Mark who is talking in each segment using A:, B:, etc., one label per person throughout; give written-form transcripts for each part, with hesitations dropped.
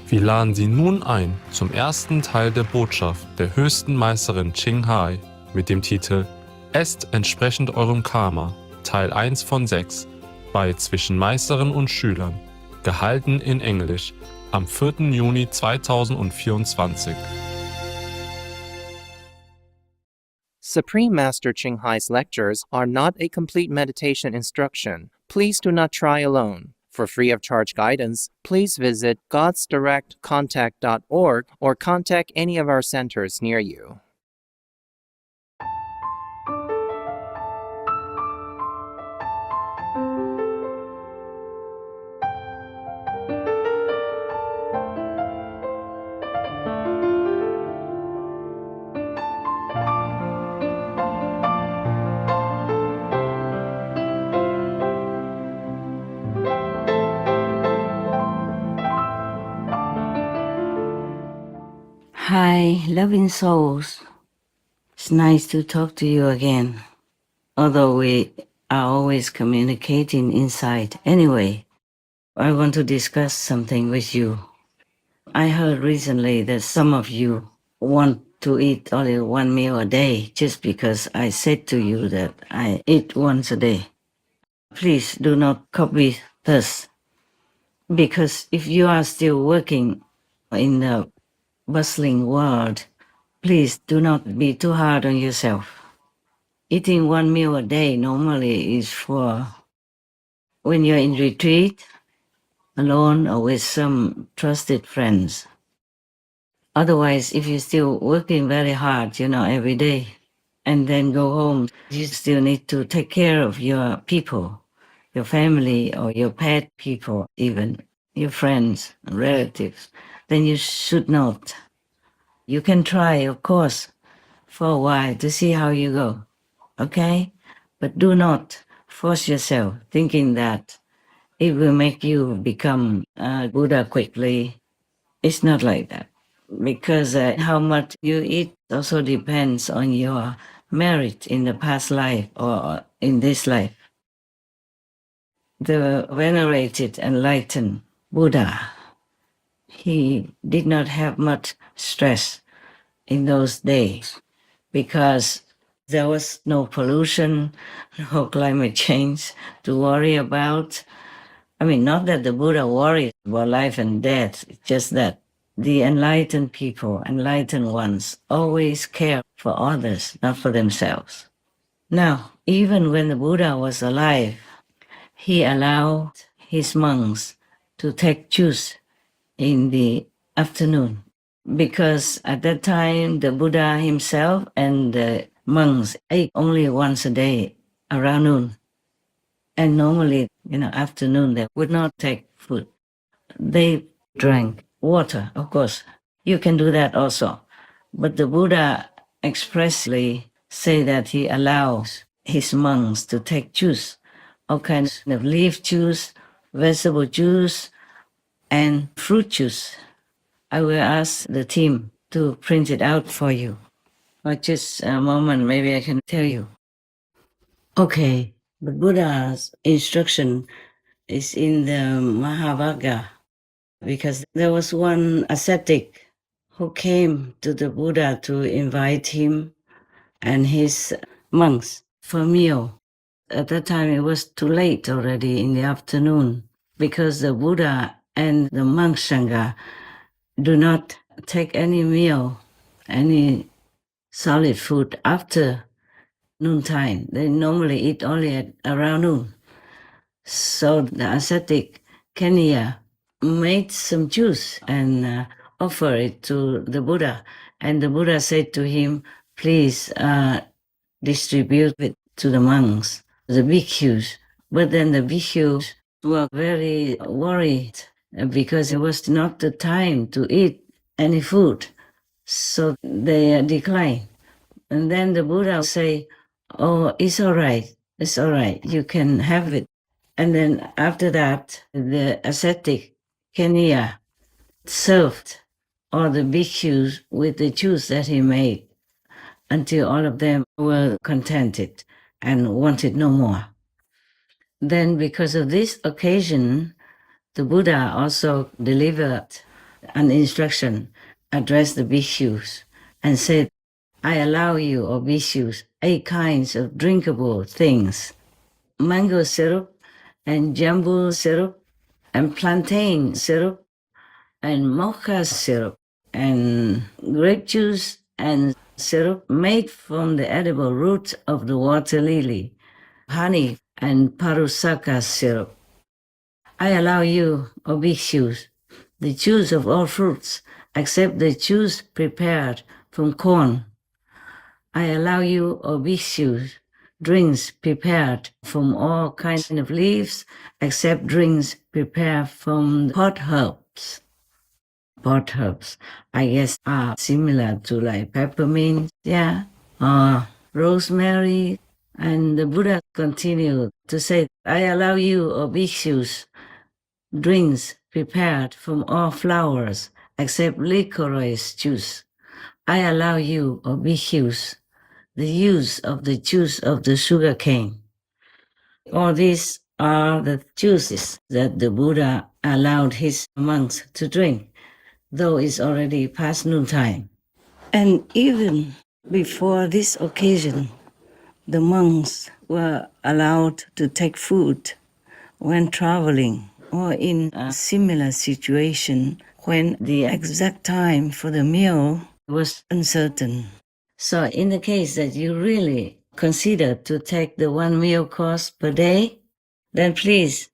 A: Wir laden Sie nun ein zum ersten Teil der Botschaft der höchsten Meisterin Ching Hai mit dem Titel Esst entsprechend eurem Karma, Teil 1 von 6, bei Zwischen Meisterin und Schülern, gehalten in Englisch, am 4. Juni 2024.
B: Supreme Master Ching Hai's lectures are not a complete meditation instruction. Please do not try alone. For free of charge guidance, please visit godsdirectcontact.org or contact any of our centers near you.
C: Hi, loving souls. It's nice to talk to you again. Although we are always communicating inside. Anyway, I want to discuss something with you. I heard recently that some of you want to eat only one meal a day just because I said to you that I eat once a day. Please do not copy this, because if you are still working in the bustling world, please do not be too hard on yourself. Eating one meal a day normally is for when you're in retreat, alone or with some trusted friends. Otherwise, if you're still working very hard, every day, and then go home, you still need to take care of your people, your family or your pet people, even your friends and relatives, then you should not. You can try, of course, for a while to see how you go, okay? But do not force yourself thinking that it will make you become a Buddha quickly. It's not like that, because how much you eat also depends on your merit in the past life or in this life. The venerated enlightened Buddha, he did not have much stress in those days because there was no pollution, no climate change to worry about. I mean, not that the Buddha worried about life and death, it's just that the enlightened people, enlightened ones, always care for others, not for themselves. Now, even when the Buddha was alive, he allowed his monks to take juice in the afternoon, because at that time the Buddha himself and the monks ate only once a day around noon. And normally, afternoon they would not take food. They drank water, of course. You can do that also. But the Buddha expressly say that he allows his monks to take juice, all kinds of leaf juice, vegetable juice, and fruit juice. I will ask the team to print it out for you. But just a moment, maybe I can tell you. Okay, the Buddha's instruction is in the Mahavagga, because there was one ascetic who came to the Buddha to invite him and his monks for a meal. At that time, it was too late already in the afternoon, because the Buddha and the monk Sangha do not take any meal, any solid food after noontime. They normally eat only at around noon. So the ascetic Kenya made some juice and offered it to the Buddha. And the Buddha said to him, please distribute it to the monks, the bhikkhus. But then the bhikkhus were very worried because it was not the time to eat any food. So they declined. And then the Buddha say, oh, it's all right. You can have it. And then after that, the ascetic Kenya served all the bhikkhus with the juice that he made until all of them were contented and wanted no more. Then because of this occasion, the Buddha also delivered an instruction addressed the bhikshus and said, I allow you, O bhikshus, 8 kinds of drinkable things: mango syrup and jambu syrup and plantain syrup and mocha syrup and grape juice and syrup made from the edible root of the water lily, honey and parusaka syrup. I allow you, O bhikshus, the juice of all fruits except the juice prepared from corn. I allow you, O bhikshus, drinks prepared from all kinds of leaves except drinks prepared from pot herbs. Pot herbs, I guess, are similar to like peppermint, yeah, or rosemary. And the Buddha continued to say, I allow you, O bhikshus, drinks prepared from all flowers except licorice juice. I allow you, O bhikshus, the use of the juice of the sugar cane. All these are the juices that the Buddha allowed his monks to drink, though it's already past noontime. And even before this occasion, the monks were allowed to take food when traveling or in a similar situation when the exact time for the meal was uncertain. So in the case that you really consider to take the 1 meal course per day, then please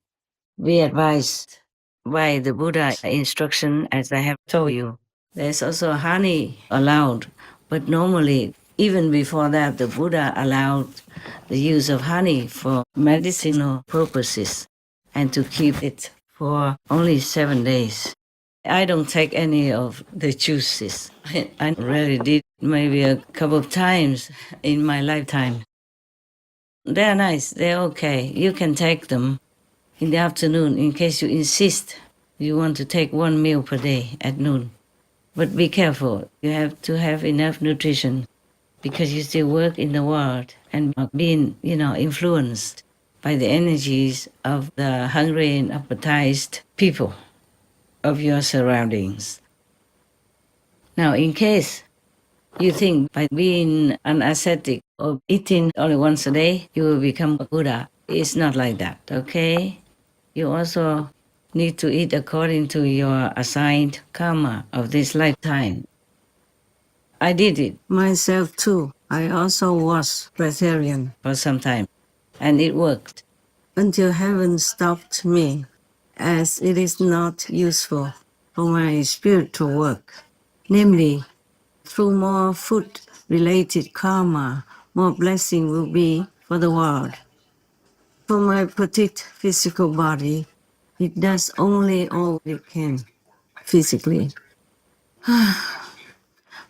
C: be advised by the Buddha instruction as I have told you. There's also honey allowed, but normally, even before that, the Buddha allowed the use of honey for medicinal purposes and to keep it for only 7 days. I don't take any of the juices. I really did maybe a couple of times in my lifetime. They're nice, they're okay. You can take them in the afternoon in case you insist you want to take 1 meal per day at noon. But be careful, you have to have enough nutrition because you still work in the world and are being, influenced by the energies of the hungry and appetized people of your surroundings. Now, in case you think by being an ascetic or eating only once a day, you will become a Buddha, it's not like that, okay? You also need to eat according to your assigned karma of this lifetime. I did it myself too. I also was vegetarian for some time, and it worked. Until heaven stopped me, as it is not useful for my spiritual work. Namely, through more food-related karma, more blessing will be for the world. For my petite physical body, it does only all it can physically.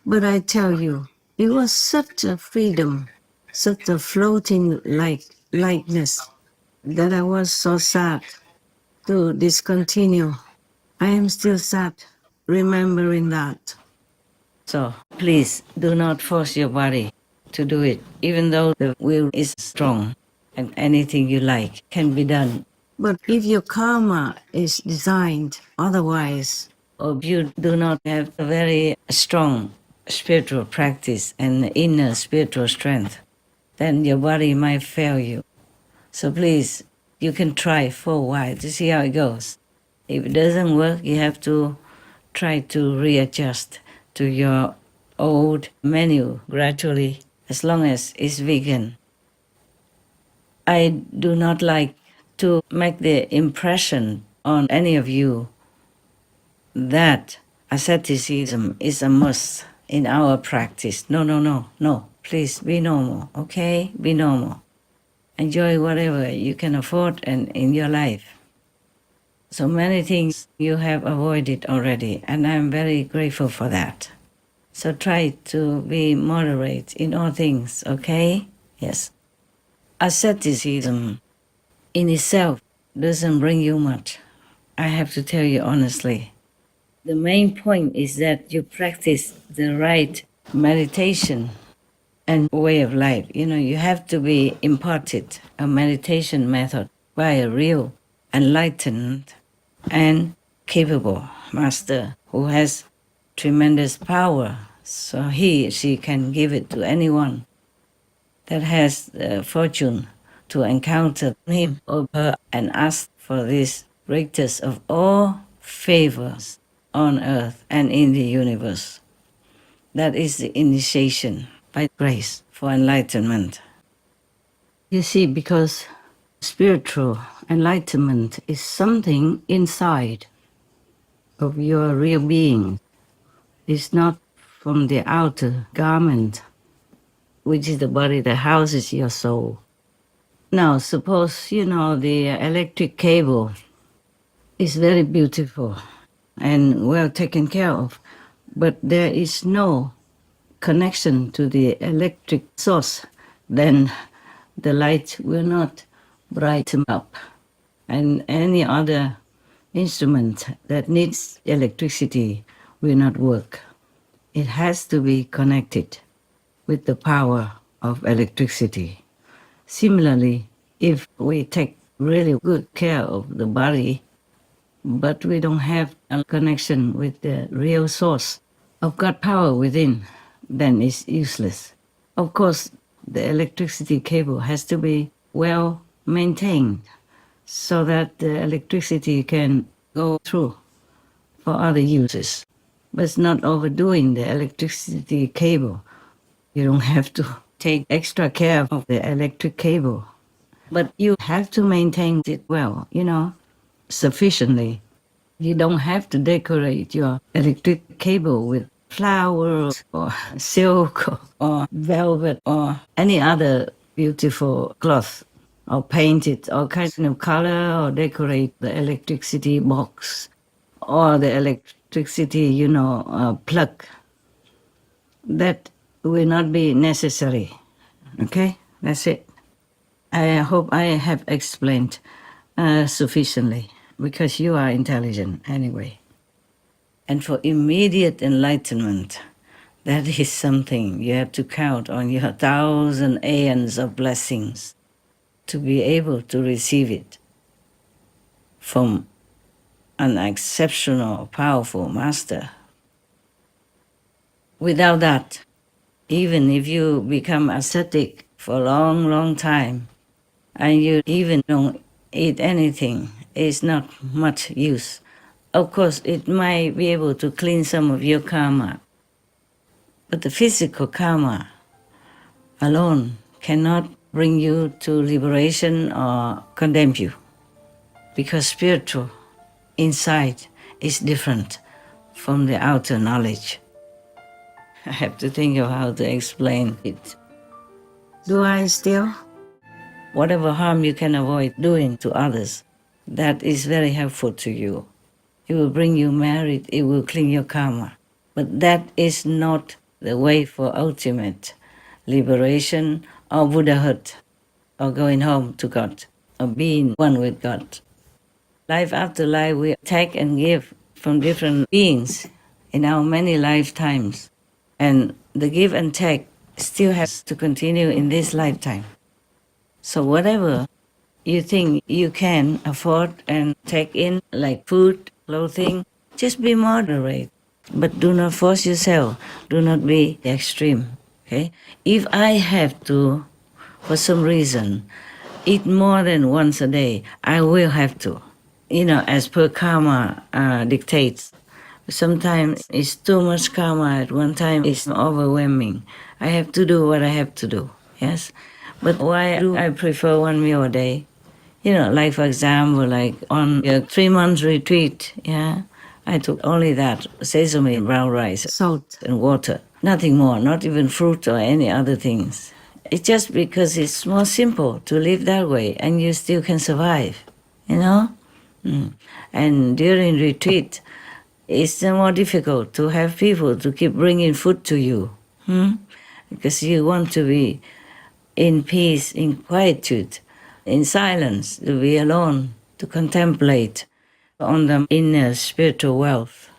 C: But I tell you, it was such a freedom, such a floating lightness, that I was so sad to discontinue. I am still sad remembering that. So please do not force your body to do it, even though the will is strong and anything you like can be done. But if your karma is designed otherwise, or you do not have a very strong spiritual practice and inner spiritual strength, then your body might fail you. So please, you can try for a while to see how it goes. If it doesn't work, you have to try to readjust to your old menu gradually, as long as it's vegan. I do not like to make the impression on any of you that asceticism is a must in our practice. No. Please be normal, okay? Be normal. Enjoy whatever you can afford and in your life. So many things you have avoided already, and I'm very grateful for that. So try to be moderate in all things, okay? Yes. Asceticism in itself doesn't bring you much. I have to tell you honestly. The main point is that you practice the right meditation and way of life. You have to be imparted a meditation method by a real enlightened and capable master who has tremendous power, so she can give it to anyone that has the fortune to encounter him or her and ask for this greatest of all favors on earth and in the universe. That is the initiation by grace for enlightenment. You see, because spiritual enlightenment is something inside of your real being. It's not from the outer garment, which is the body that houses your soul. Now, suppose, the electric cable is very beautiful and well taken care of, but there is no connection to the electric source, then the light will not brighten up. And any other instrument that needs electricity will not work. It has to be connected with the power of electricity. Similarly, if we take really good care of the body, but we don't have a connection with the real source of God power within, then it's useless. Of course, the electricity cable has to be well maintained so that the electricity can go through for other uses. But it's not overdoing the electricity cable. You don't have to take extra care of the electric cable. But you have to maintain it well, sufficiently. You don't have to decorate your electric cable with flowers or silk or velvet or any other beautiful cloth, or paint it all kinds of color, or decorate the electricity box or the electricity, plug. That will not be necessary. Okay, that's it. I hope I have explained sufficiently, because you are intelligent anyway. And for immediate enlightenment, that is something you have to count on your 1,000 aeons of blessings to be able to receive it from an exceptional, powerful master. Without that, even if you become ascetic for a long, long time, and you even don't eat anything, it's not much use. Of course, it might be able to clean some of your karma, but the physical karma alone cannot bring you to liberation or condemn you, because spiritual inside is different from the outer knowledge. I have to think of how to explain it. Do I still? Whatever harm you can avoid doing to others, that is very helpful to you. It will bring you merit, it will clean your karma. But that is not the way for ultimate liberation or Buddhahood, or going home to God, or being one with God. Life after life, we take and give from different beings in our many lifetimes. And the give and take still has to continue in this lifetime. So whatever you think you can afford and take in, like food, clothing, just be moderate. But do not force yourself. Do not be extreme. Okay? If I have to, for some reason, eat more than once a day, I will have to. As per karma dictates. Sometimes it's too much karma at one time, it's overwhelming. I have to do what I have to do, yes? But why do I prefer one meal a day? Like for example, like on a 3-month retreat, I took only that, sesame, brown rice, salt and water. Nothing more, not even fruit or any other things. It's just because it's more simple to live that way and you still can survive, And during retreat, it's more difficult to have people to keep bringing food to you, because you want to be in peace, in quietude, in silence, to be alone, to contemplate on the inner spiritual wealth,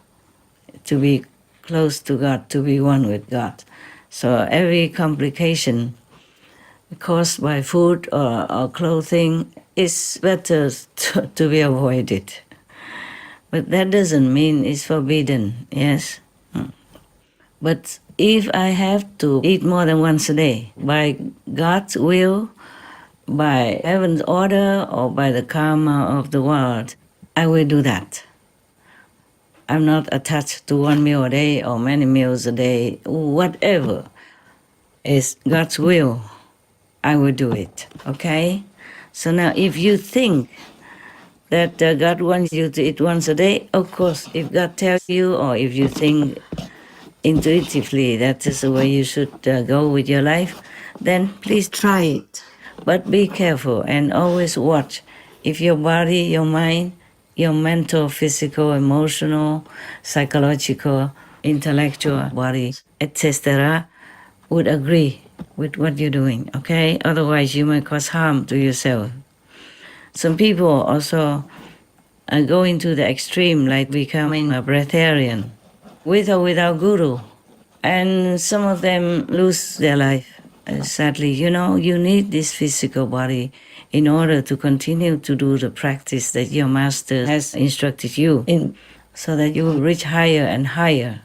C: to be close to God, to be one with God. So every complication caused by food or clothing is better to be avoided. But that doesn't mean it's forbidden, yes? But if I have to eat more than once a day, by God's will, by heaven's order, or by the karma of the world, I will do that. I'm not attached to one meal a day or many meals a day, whatever is God's will, I will do it, okay? So now if you think that God wants you to eat once a day, of course, if God tells you, or if you think intuitively that is the way you should go with your life, then please try it. But be careful and always watch if your body, your mind, your mental, physical, emotional, psychological, intellectual body, etc., would agree with what you're doing, okay? Otherwise, you may cause harm to yourself. Some people also go into the extreme, like becoming a breatharian, with or without guru. And some of them lose their life. Sadly, you know, you need this physical body in order to continue to do the practice that your master has instructed you in, so that you will reach higher and higher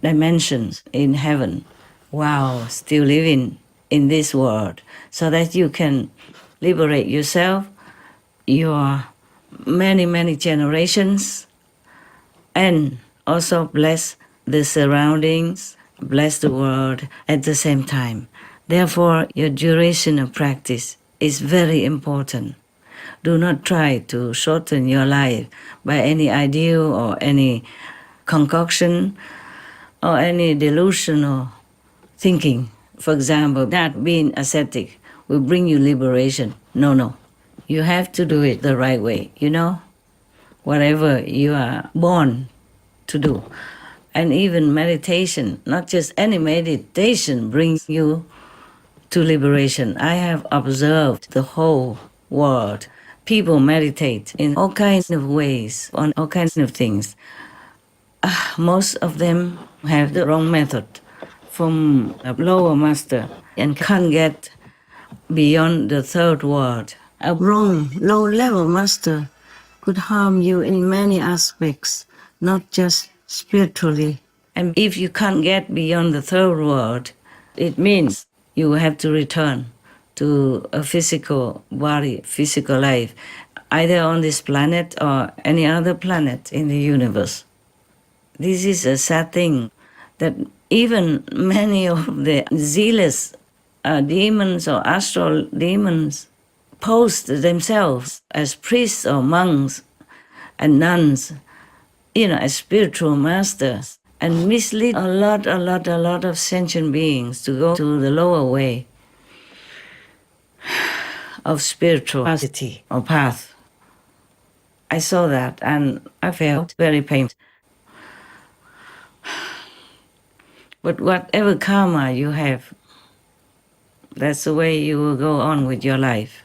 C: dimensions in heaven while still living in this world, so that you can liberate yourself, your many, many generations, and also bless the surroundings, bless the world at the same time. Therefore, your duration of practice is very important. Do not try to shorten your life by any ideal or any concoction or any delusional thinking. For example, that being ascetic will bring you liberation. No, no. You have to do it the right way, you know? Whatever you are born to do. And even meditation, not just any meditation, brings you to liberation. I have observed the whole world. People meditate in all kinds of ways, on all kinds of things. Most of them have the wrong method from a lower master and can't get beyond the third world. A wrong, low-level master could harm you in many aspects, not just spiritually. And if you can't get beyond the third world, it means you have to return to a physical body, physical life, either on this planet or any other planet in the universe. This is a sad thing that even many of the zealous demons or astral demons post themselves as priests or monks and nuns, you know, as spiritual masters, and mislead a lot of sentient beings to go to the lower way of spirituality or path. I saw that and I felt very painful. But whatever karma you have, that's the way you will go on with your life.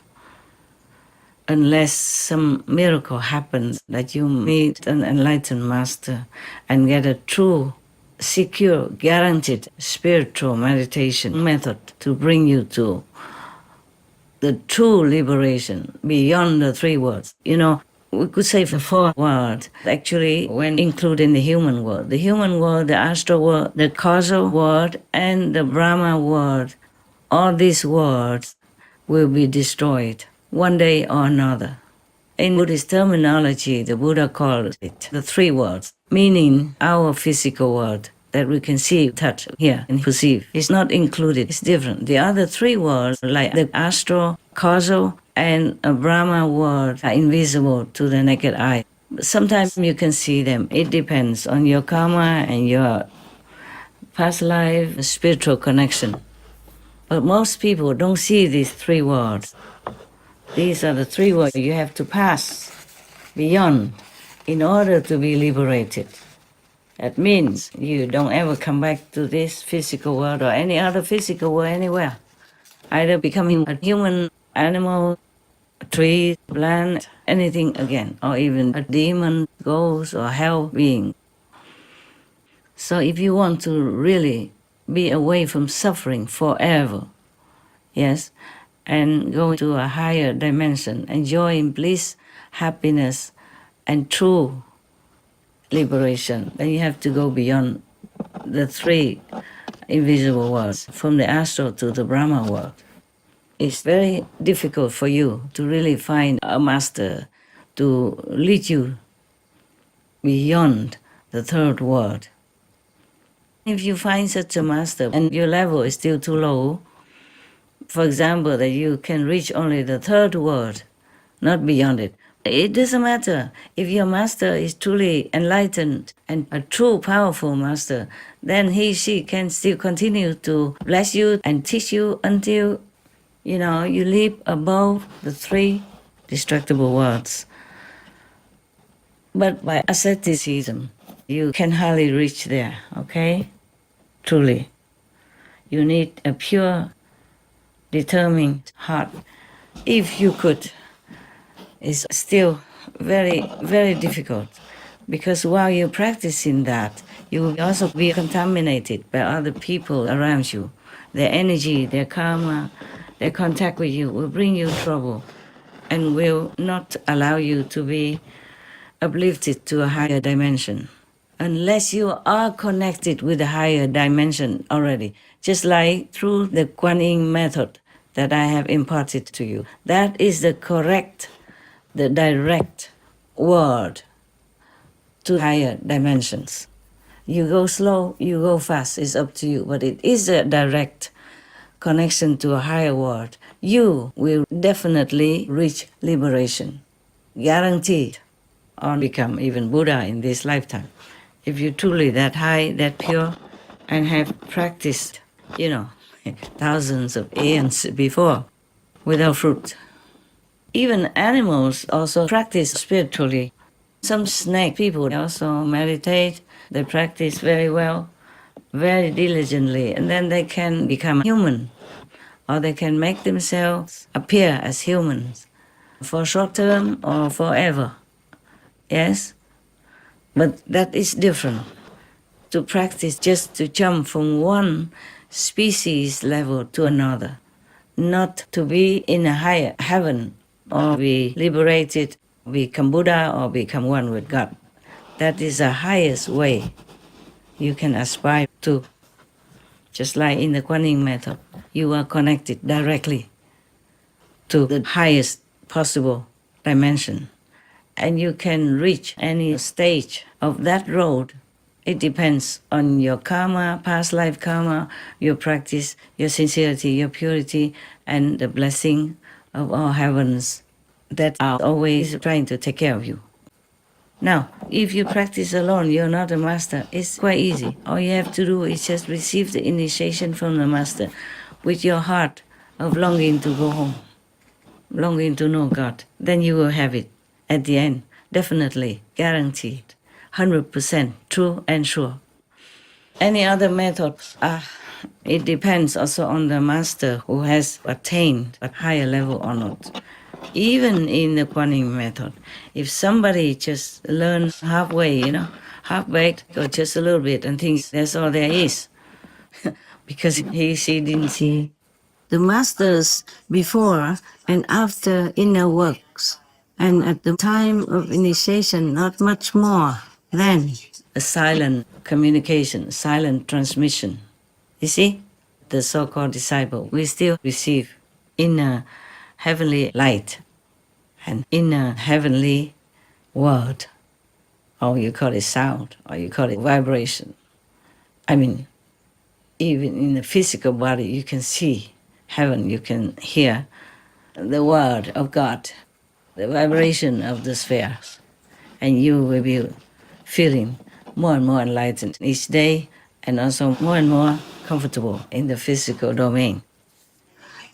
C: Unless some miracle happens that you meet an enlightened master and get a true, secure, guaranteed spiritual meditation method to bring you to the true liberation beyond the three worlds. You know, we could say the four worlds, actually, when including the human world. The human world, the astral world, the causal world, and the Brahma world. All these worlds will be destroyed one day or another. In Buddhist terminology, the Buddha called it the three worlds, meaning our physical world that we can see, touch, hear, and perceive. It's not included, it's different. The other three worlds, like the astral, causal, and a Brahma world, are invisible to the naked eye. Sometimes you can see them. It depends on your karma and your past life, spiritual connection. But most people don't see these three worlds. These are the three worlds you have to pass beyond in order to be liberated. That means you don't ever come back to this physical world or any other physical world anywhere. Either becoming a human, animal, a tree, plant, anything again, or even a demon, ghost, or hell being. So if you want to really be away from suffering forever, yes, and go to a higher dimension, enjoying bliss, happiness, and true liberation, then you have to go beyond the three invisible worlds, from the astral to the Brahma world. It's very difficult for you to really find a master to lead you beyond the third world. If you find such a master and your level is still too low, for example, that you can reach only the third world, not beyond it, it doesn't matter. If your master is truly enlightened and a true powerful master, then she can still continue to bless you and teach you until, you live above the three destructible worlds. But by asceticism, you can hardly reach there, okay? Truly. You need a pure, determined heart. If you could, it's still very, very difficult, because while you're practicing that, you will also be contaminated by other people around you. Their energy, their karma, their contact with you will bring you trouble and will not allow you to be uplifted to a higher dimension. Unless you are connected with a higher dimension already, just like through the Kuan Yin method that I have imparted to you. That is the correct, the direct word to higher dimensions. You go slow, you go fast, it's up to you, but it is a direct connection to a higher world. You will definitely reach liberation, guaranteed, or become even Buddha in this lifetime. If you're truly that high, that pure, and have practiced, thousands of aeons before, without fruit. Even animals also practice spiritually. Some snake people also meditate, they practice very well, very diligently, and then they can become human, or they can make themselves appear as humans for short term or forever. Yes? But that is different. To practice just to jump from one species level to another, not to be in a higher heaven or be liberated, become Buddha or become one with God. That is the highest way you can aspire to. Just like in the Kuan Yin method, you are connected directly to the highest possible dimension. And you can reach any stage of that road. It depends on your karma, past life karma, your practice, your sincerity, your purity, and the blessing of all heavens that are always trying to take care of you. Now, if you practice alone, you're not a master, it's quite easy. All you have to do is just receive the initiation from the master with your heart of longing to go home, longing to know God. Then you will have it at the end, definitely, guaranteed, 100% true and sure. Any other method, it depends also on the master who has attained a higher level or not. Even in the Kuan Yin method, if somebody just learns halfway, half-baked or just a little bit and thinks that's all there is, because she didn't see the masters before and after inner works, and at the time of initiation, not much more than a silent communication, silent transmission. You see, the so-called disciple will still receive inner heavenly light and inner heavenly word, or you call it sound, or you call it vibration. I mean, even in the physical body, you can see heaven, you can hear the word of God, the vibration of the spheres, and you will be feeling more and more enlightened each day, and also more and more comfortable in the physical domain.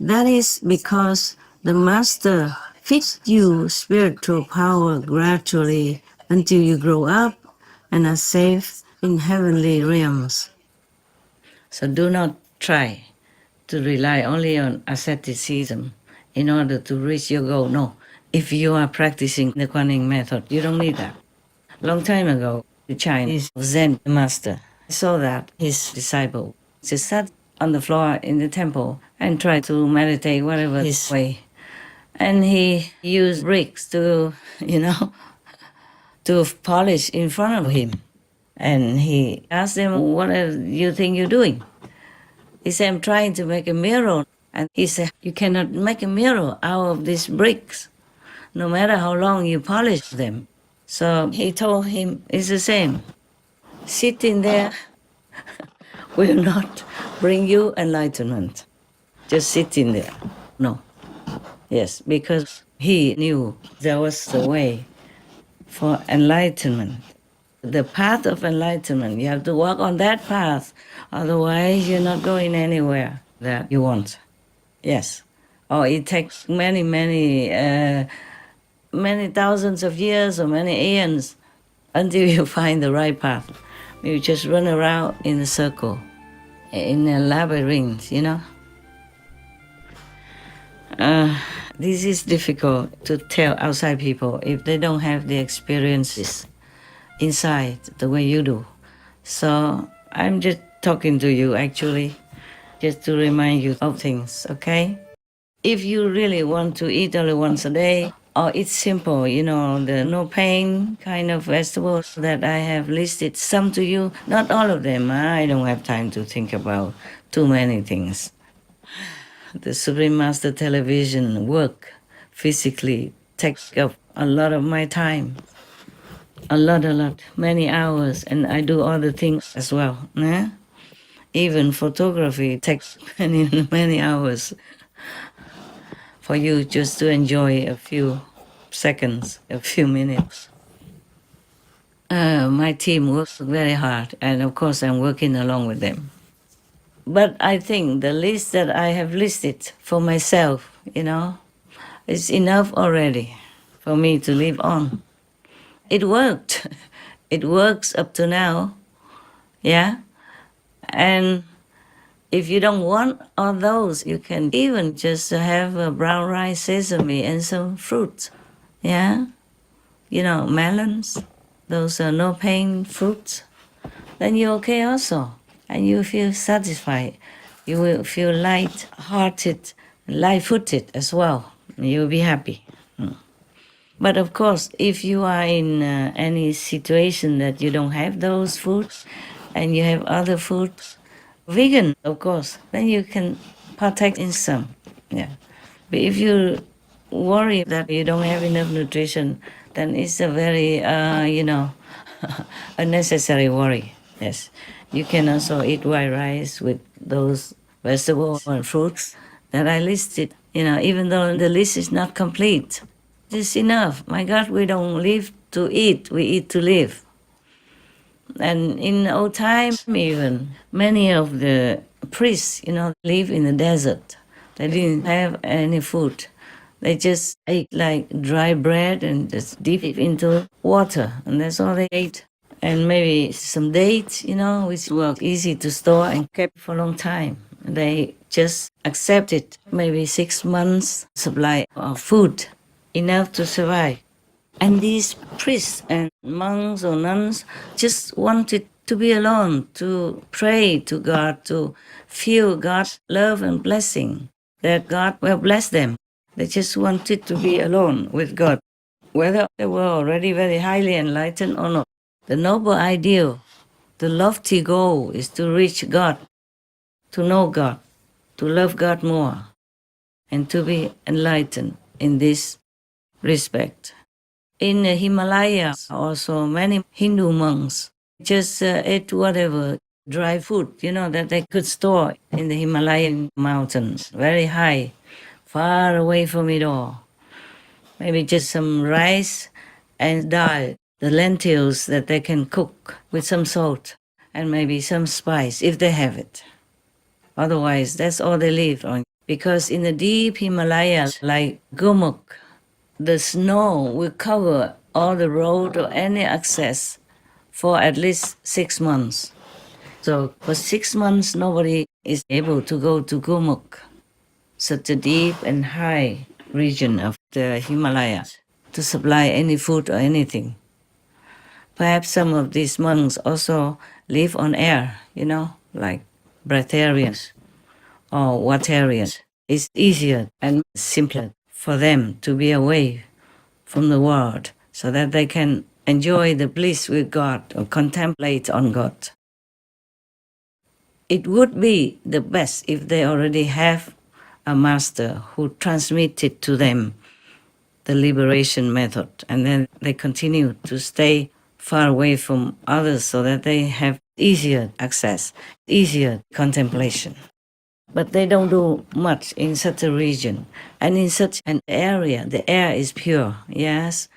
C: That is because the master feeds you spiritual power gradually until you grow up and are safe in heavenly realms. So do not try to rely only on asceticism in order to reach your goal. No, if you are practicing the Kuan Yin method, you don't need that. Long time ago, the Chinese Zen master saw that his disciple just sat on the floor in the temple and tried to meditate whatever his way. And he used bricks to, to polish in front of him. And he asked them, what do you think you're doing? He said, I'm trying to make a mirror. And he said, you cannot make a mirror out of these bricks, no matter how long you polish them. So he told him, it's the same. Sitting there will not bring you enlightenment. Just sitting there. No. Yes, because he knew there was a way for enlightenment. The path of enlightenment, you have to walk on that path. Otherwise, you're not going anywhere that you want. Yes. Or it takes many thousands of years or many eons until you find the right path. You just run around in a circle, in a labyrinth, you know. This is difficult to tell outside people if they don't have the experiences inside the way you do. So I'm just talking to you actually, just to remind you of things, okay? If you really want to eat only once a day, or it's simple, you know, the no pain kind of vegetables that I have listed some to you, not all of them. I don't have time to think about too many things. The Supreme Master television work physically takes up a lot of my time. A lot, many hours, and I do other things as well. Even photography takes many hours for you just to enjoy a few seconds, a few minutes. My team works very hard, and of course I'm working along with them. But I think the list that I have listed for myself, you know, is enough already for me to live on. It worked. It works up to now, yeah? And if you don't want all those, you can even just have a brown rice, sesame, and some fruit, yeah? You know, melons, those are no pain fruits. Then you're okay also. And you feel satisfied. You will feel light-hearted, light-footed as well. You'll be happy. But of course, if you are in any situation that you don't have those foods and you have other foods, vegan, of course, then you can partake in some. Yeah. But if you worry that you don't have enough nutrition, then it's a very, unnecessary worry. Yes. You can also eat white rice with those vegetables and fruits that I listed, you know, even though the list is not complete. It's enough. My God, we don't live to eat, we eat to live. And in old time, even, many of the priests, you know, live in the desert. They didn't have any food. They just ate like dry bread and just dip it into water, and that's all they ate. And maybe some dates, you know, which were easy to store and kept for a long time. They just accepted maybe 6 months supply of food, enough to survive. And these priests and monks or nuns just wanted to be alone, to pray to God, to feel God's love and blessing, that God will bless them. They just wanted to be alone with God, whether they were already very highly enlightened or not. The noble ideal, the lofty goal is to reach God, to know God, to love God more, and to be enlightened in this respect. In the Himalayas, also many Hindu monks just ate whatever dry food, you know, that they could store in the Himalayan mountains, very high, far away from it all. Maybe just some rice and dal, the lentils that they can cook with some salt and maybe some spice if they have it. Otherwise, that's all they live on. Because in the deep Himalayas, like Gumuk, the snow will cover all the road or any access for at least 6 months. So for 6 months, nobody is able to go to Gumuk, such a deep and high region of the Himalayas, to supply any food or anything. Perhaps some of these monks also live on air, you know, like breatharians or waterians. It's easier and simpler for them to be away from the world so that they can enjoy the bliss with God or contemplate on God. It would be the best if they already have a master who transmitted to them the liberation method, and then they continue to stay far away from others so that they have easier access, easier contemplation. But they don't do much in such a region. And in such an area, the air is pure, yes?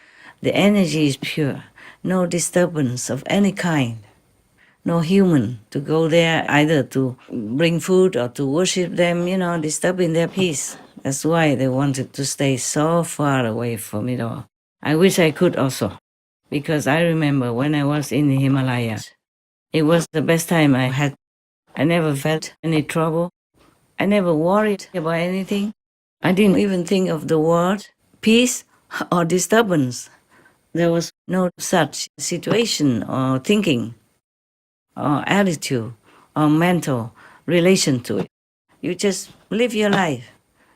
C: The energy is pure. No disturbance of any kind. No human to go there either to bring food or to worship them, disturbing their peace. That's why they wanted to stay so far away from it all. I wish I could also, because I remember when I was in the Himalayas, it was the best time I had. I never felt any trouble. I never worried about anything. I didn't even think of the word peace or disturbance. There was no such situation or thinking or attitude or mental relation to it. You just live your life.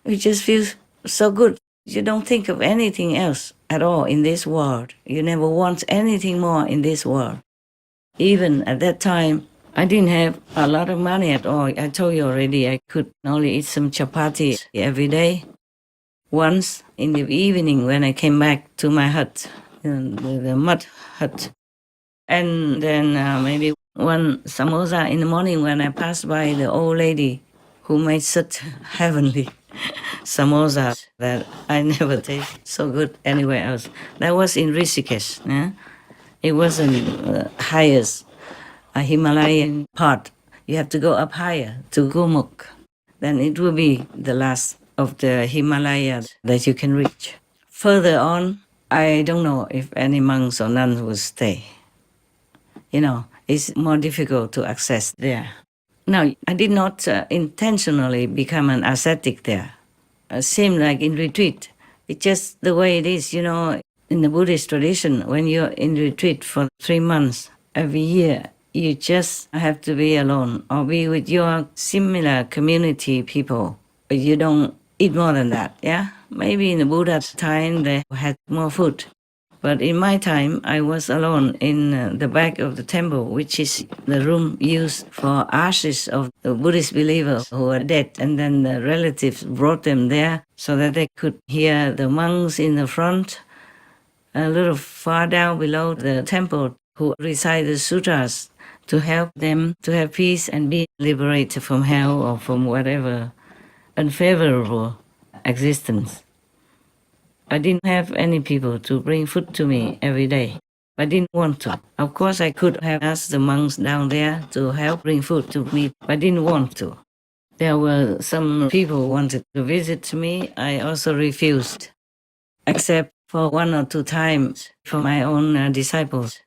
C: You just feel so good. You don't think of anything else at all in this world. You never want anything more in this world. Even at that time, I didn't have a lot of money at all. I told you already, I could only eat some chapati every day. Once in the evening when I came back to my hut, the mud hut, and then maybe one samosa in the morning when I passed by the old lady who made such heavenly samosa that I never taste so good anywhere else. That was in Rishikesh. Yeah? It wasn't highest a Himalayan part. You have to go up higher to Gurmukh. Then it will be the last of the Himalayas that you can reach. Further on, I don't know if any monks or nuns will stay. It's more difficult to access there. Now, I did not intentionally become an ascetic there. Same like in retreat. It's just the way it is, in the Buddhist tradition, when you're in retreat for 3 months every year, you just have to be alone or be with your similar community people. But you don't eat more than that, yeah? Maybe in the Buddha's time, they had more food. But in my time, I was alone in the back of the temple, which is the room used for ashes of the Buddhist believers who are dead. And then the relatives brought them there so that they could hear the monks in the front, a little far down below the temple, who recite the sutras to help them to have peace and be liberated from hell or from whatever unfavorable existence. I didn't have any people to bring food to me every day. I didn't want to. Of course, I could have asked the monks down there to help bring food to me, but I didn't want to. There were some people who wanted to visit me. I also refused, except for 1 or 2 times for my own disciples.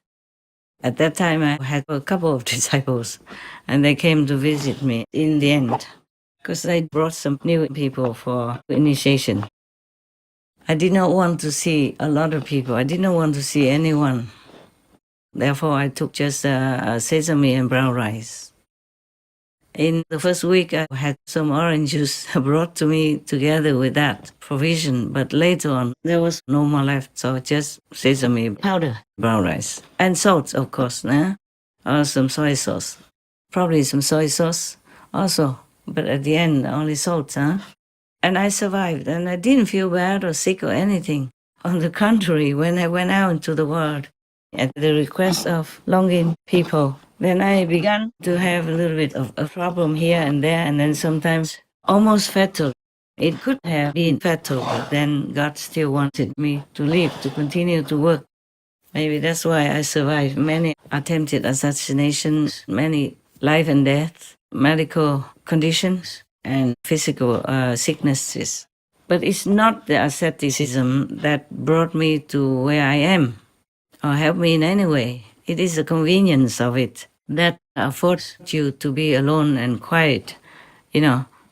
C: At that time, I had a couple of disciples, and they came to visit me in the end, because I brought some new people for initiation. I did not want to see a lot of people. I did not want to see anyone. Therefore, I took just sesame and brown rice. In the first week, I had some orange juice brought to me together with that provision, but later on, there was no more left, so just sesame powder, brown rice, and salt, of course, or some soy sauce. Probably some soy sauce also, but at the end, only salt, And I survived, and I didn't feel bad or sick or anything. On the contrary, when I went out into the world, at the request of Longin people, then I began to have a little bit of a problem here and there, and then sometimes almost fatal. It could have been fatal, but then God still wanted me to live, to continue to work. Maybe that's why I survived many attempted assassinations, many life and death, medical conditions, and physical sicknesses. But it's not the asceticism that brought me to where I am or helped me in any way. It is the convenience of it that affords you to be alone and quiet,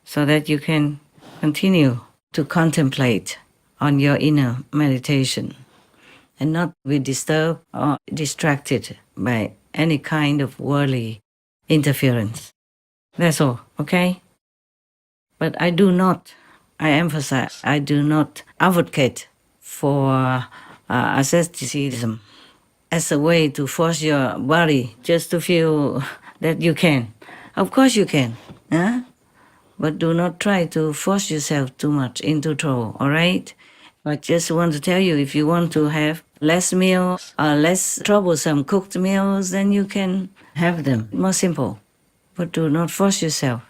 C: so that you can continue to contemplate on your inner meditation and not be disturbed or distracted by any kind of worldly interference. That's all, okay? But I emphasize, I do not advocate for asceticism. as a way to force your body just to feel that you can. Of course you can, huh? But do not try to force yourself too much into trouble, all right? I just want to tell you, if you want to have less meals or less troublesome cooked meals, then you can have them. More simple. But do not force yourself,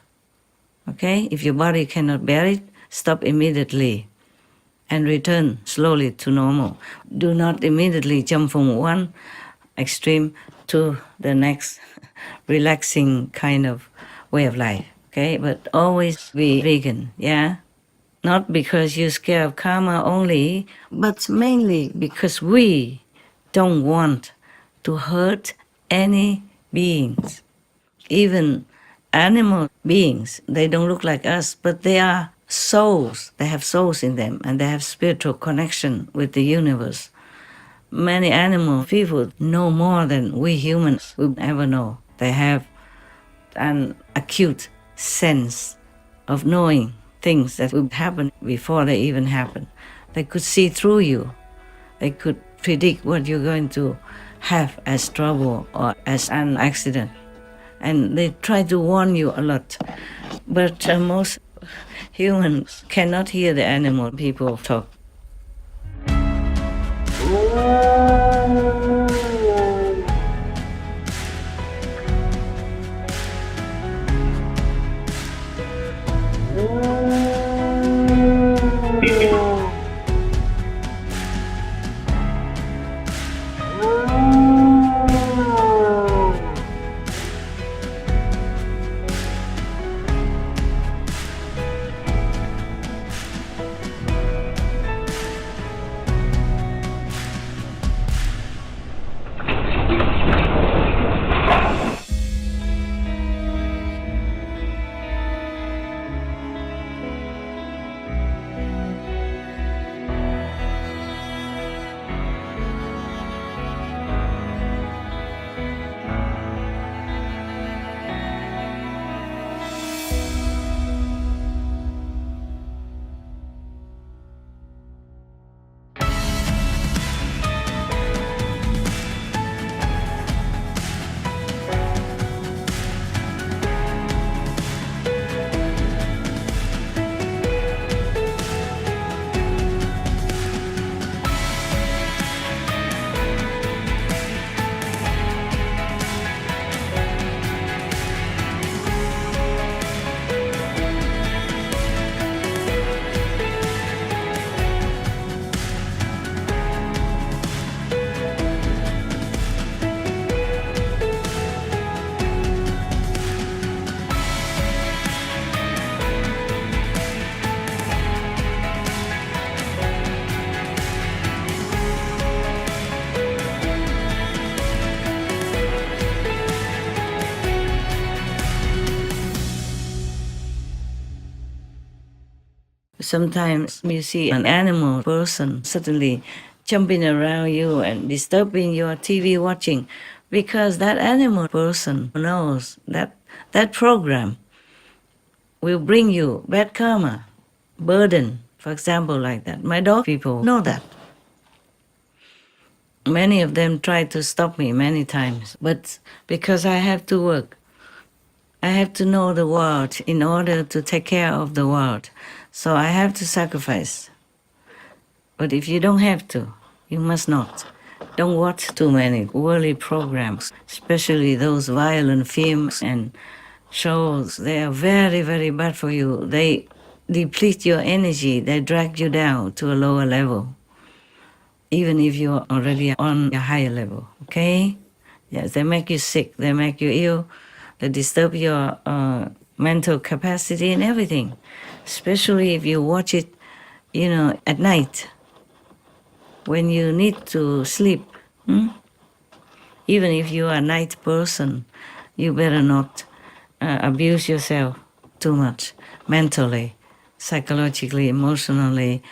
C: okay? If your body cannot bear it, stop immediately and return slowly to normal. Do not immediately jump from one extreme to the next relaxing kind of way of life, okay? But always be vegan, yeah? Not because you're scared of karma only, but mainly because we don't want to hurt any beings. Even animal beings, they don't look like us, but they are souls. They have souls in them and they have spiritual connection with the universe. Many animal people know more than we humans will ever know. They have an acute sense of knowing things that will happen before they even happen. They could see through you. They could predict what you're going to have as trouble or as an accident. And they try to warn you a lot. But most humans cannot hear the animal people talk. Sometimes you see an animal person suddenly jumping around you and disturbing your TV watching because that animal person knows that that program will bring you bad karma, burden, for example, like that. My dog people know that. Many of them tried to stop me many times, but because I have to work, I have to know the world in order to take care of the world. So I have to sacrifice. But if you don't have to, you must not. Don't watch too many worldly programs, especially those violent films and shows. They are very, very bad for you. They deplete your energy. They drag you down to a lower level, even if you're already on a higher level, okay? Yes, they make you sick. They make you ill. They disturb your mental capacity and everything, especially if you watch it, at night when you need to sleep. Even if you are a night person, you better not abuse yourself too much mentally, psychologically, emotionally,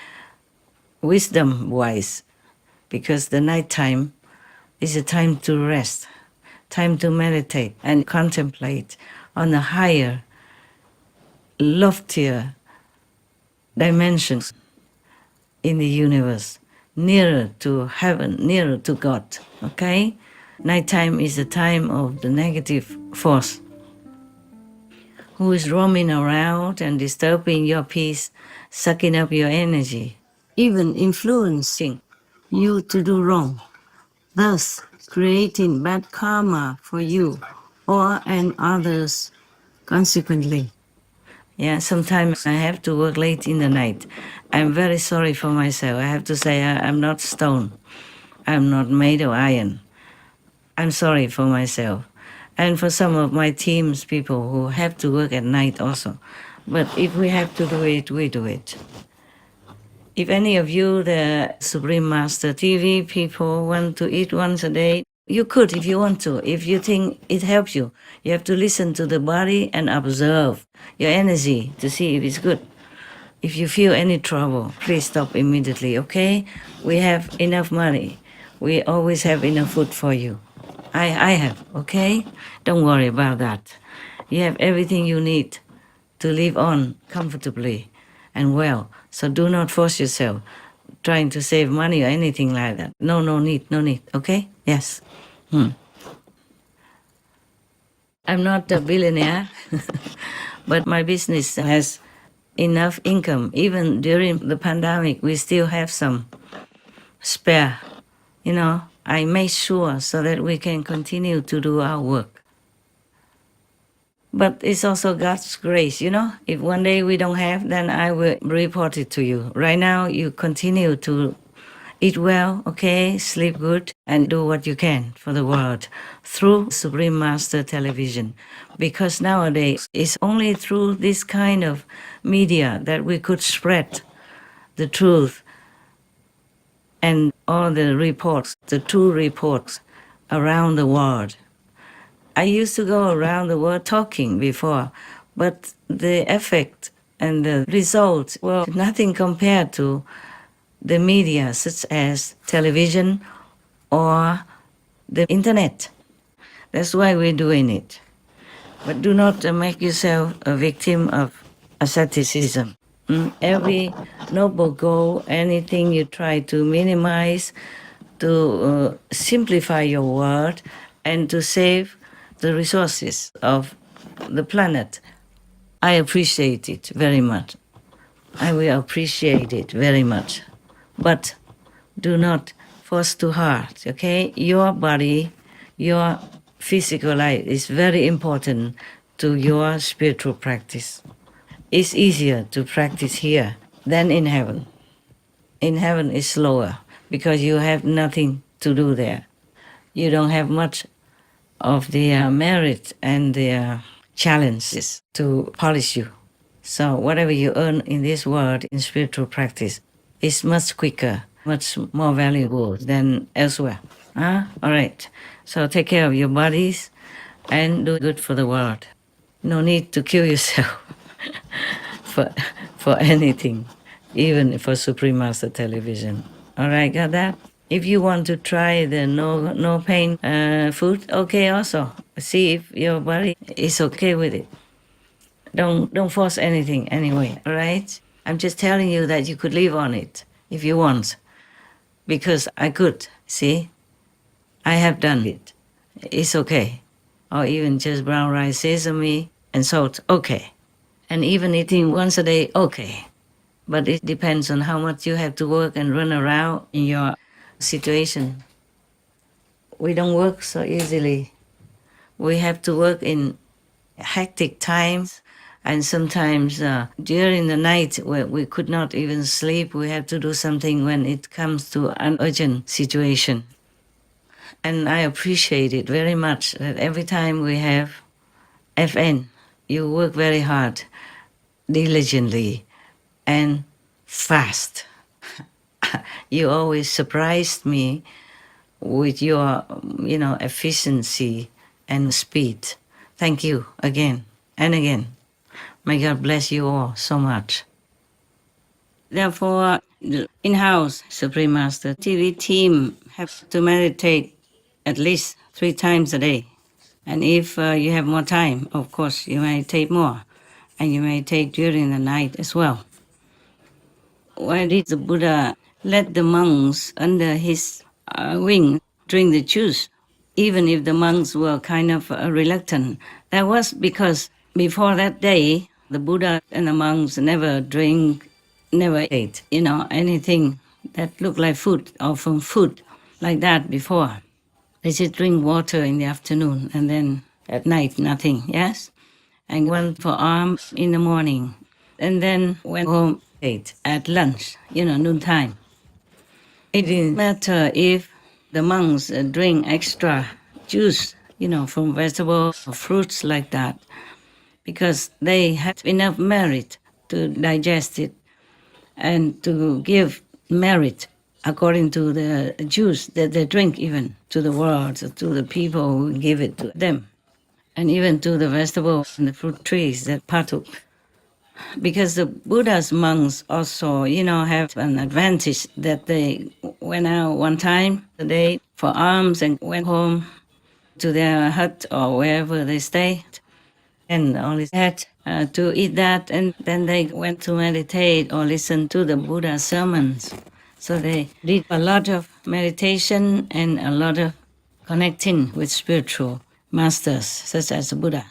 C: wisdom-wise, because the nighttime is a time to rest, time to meditate and contemplate on the higher, loftier dimensions in the universe, nearer to heaven, nearer to God, okay? Nighttime is the time of the negative force who is roaming around and disturbing your peace, sucking up your energy, even influencing you to do wrong, thus creating bad karma for you or and others consequently. Yeah, sometimes I have to work late in the night. I'm very sorry for myself. I have to say I'm not stone. I'm not made of iron. I'm sorry for myself. And for some of my team's people who have to work at night also. But if we have to do it, we do it. If any of you, the Supreme Master TV people, want to eat once a day, you could if you want to. If you think it helps you, you have to listen to the body and observe your energy to see if it's good. If you feel any trouble, please stop immediately, okay? We have enough money. We always have enough food for you. I have, okay? Don't worry about that. You have everything you need to live on comfortably and well. So do not force yourself trying to save money or anything like that. No, no need, okay? Yes. I'm not a billionaire, but my business has enough income. Even during the pandemic, we still have some spare. You know, I make sure so that we can continue to do our work. But it's also God's grace, you know. If one day we don't have, then I will report it to you. Right now, you continue to eat well, okay, sleep good, and do what you can for the world through Supreme Master Television. Because nowadays, it's only through this kind of media that we could spread the truth and all the reports, the true reports around the world. I used to go around the world talking before, but the effect and the results were nothing compared to the media such as television or the internet. That's why we're doing it. But do not make yourself a victim of asceticism. Every noble goal, anything you try to minimize, to simplify your world, and to save the resources of the planet. I appreciate it very much. I will appreciate it very much. But do not force too hard, okay? Your body, your physical life is very important to your spiritual practice. It's easier to practice here than in heaven. In heaven, it's slower because you have nothing to do there. You don't have much of the merit and the challenges to polish you. So whatever you earn in this world in spiritual practice is much quicker, much more valuable than elsewhere. All right. So take care of your bodies and do good for the world. No need to kill yourself for anything, even for Supreme Master Television. All right, got that? If you want to try the no pain food, okay also. See if your body is okay with it. Don't force anything anyway, all right? I'm just telling you that you could live on it if you want. Because I could, see? I have done it. It's okay. Or even just brown rice, sesame, and salt, okay. And even eating once a day, okay. But it depends on how much you have to work and run around in your situation. We don't work so easily. We have to work in hectic times, and sometimes during the night where we could not even sleep, we have to do something when it comes to an urgent situation. And I appreciate it very much that every time we have FN, you work very hard, diligently, and fast. You always surprised me with your, efficiency and speed. Thank you again and again. May God bless you all so much. Therefore, the in-house Supreme Master TV team have to meditate at least 3 times a day. And if you have more time, of course, you may take more. And you may take during the night as well. Why did the Buddha let the monks under his wing drink the juice, even if the monks were kind of reluctant. That was because before that day, the Buddha and the monks never drink, never ate, anything that looked like food or from food like that before. They just drink water in the afternoon and then at night nothing, yes? And went for alms in the morning. And then went home, ate at lunch, noontime. It didn't matter if the monks drink extra juice, from vegetables or fruits like that, because they had enough merit to digest it and to give merit according to the juice that they drink, even to the world, to the people who give it to them, and even to the vegetables and the fruit trees that partook. Because the Buddha's monks also, have an advantage that they went out one time a day for alms and went home to their hut or wherever they stayed and only had to eat that, and then they went to meditate or listen to the Buddha's sermons. So they did a lot of meditation and a lot of connecting with spiritual masters such as the Buddha.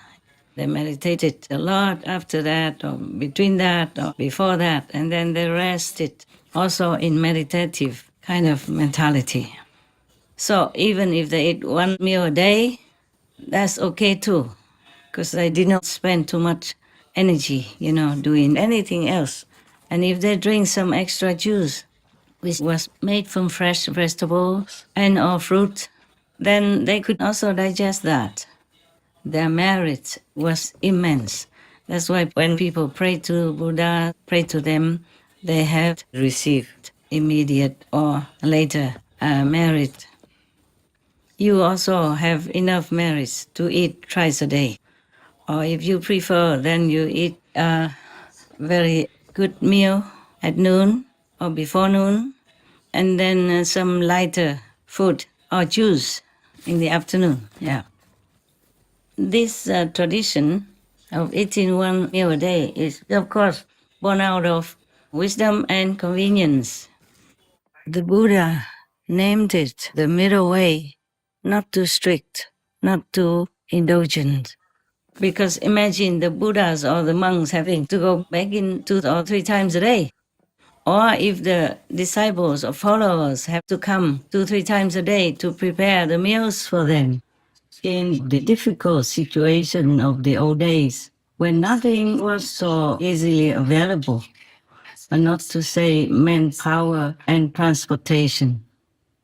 C: They meditated a lot after that, or between that, or before that, and then they rested also in meditative kind of mentality. So even if they ate one meal a day, that's okay too, because they did not spend too much energy, doing anything else. And if they drink some extra juice, which was made from fresh vegetables and or fruit, then they could also digest that. Their merit was immense. That's why when people pray to Buddha, pray to them, they have received immediate or later merit. You also have enough merits to eat thrice a day. Or if you prefer, then you eat a very good meal at noon or before noon, and then some lighter food or juice in the afternoon. Yeah. This tradition of eating one meal a day is, of course, born out of wisdom and convenience. The Buddha named it the middle way, not too strict, not too indulgent. Because imagine the Buddhas or the monks having to go back in 2 or 3 times a day. Or if the disciples or followers have to come 2 or 3 times a day to prepare the meals for them. In the difficult situation of the old days, when nothing was so easily available, and not to say manpower and transportation,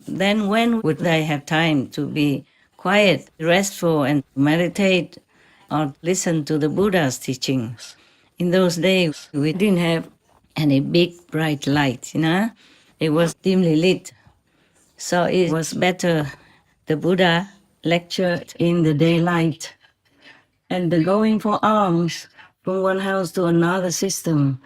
C: then when would they have time to be quiet, restful, and meditate or listen to the Buddha's teachings? In those days, we didn't have any big bright light, It was dimly lit. So it was better the Buddha lectured in the daylight, and the going for alms from one house to another system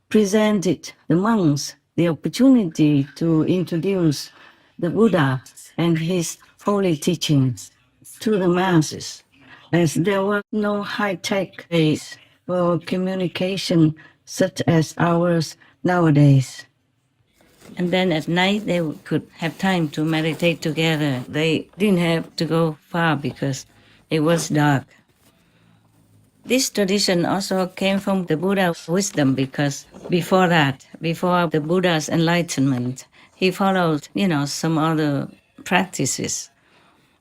C: presented the monks the opportunity to introduce the Buddha and his holy teachings to the masses, as there was no high-tech ways for communication such as ours nowadays. And then at night they could have time to meditate together. They didn't have to go far because it was dark. This tradition also came from the Buddha's wisdom, because before that, before the Buddha's enlightenment, he followed, some other practices.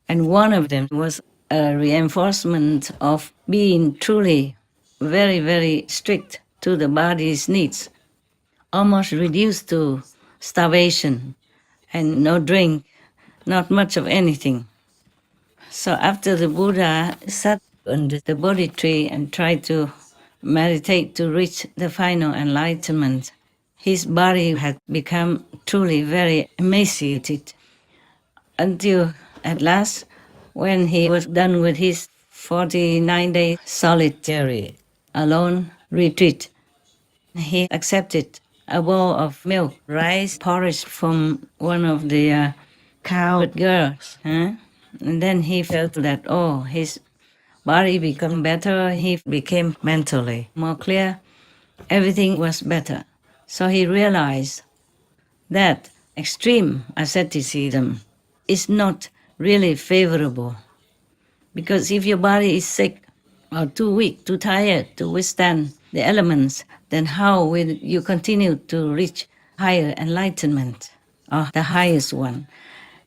C: And one of them was a reinforcement of being truly very, very strict to the body's needs, almost reduced to starvation and no drink, not much of anything. So after the Buddha sat under the Bodhi tree and tried to meditate to reach the final enlightenment, his body had become truly very emaciated until at last, when he was done with his 49-day solitary alone retreat, he accepted a bowl of milk, rice porridge from one of the cow girls. And then he felt that, his body became better, he became mentally more clear, everything was better. So he realized that extreme asceticism is not really favorable. Because if your body is sick or too weak, too tired to withstand the elements, then how will you continue to reach higher enlightenment or the highest one?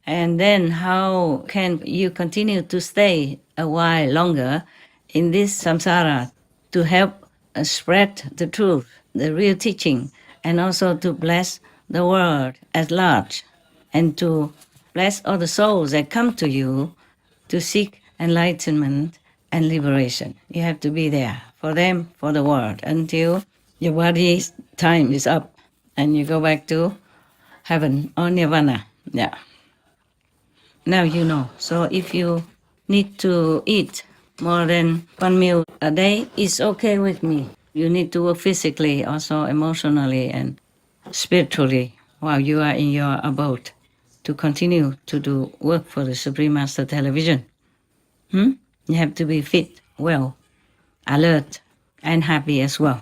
C: And then how can you continue to stay a while longer in this samsara to help spread the truth, the real teaching, and also to bless the world at large, and to bless all the souls that come to you to seek enlightenment and liberation. You have to be there for them, for the world, until your body's time is up and you go back to heaven or nirvana. Yeah. Now you know. So if you need to eat more than one meal a day, it's okay with me. You need to work physically, also emotionally and spiritually while you are in your abode to continue to do work for the Supreme Master Television. You have to be fit, well, alert, and happy as well.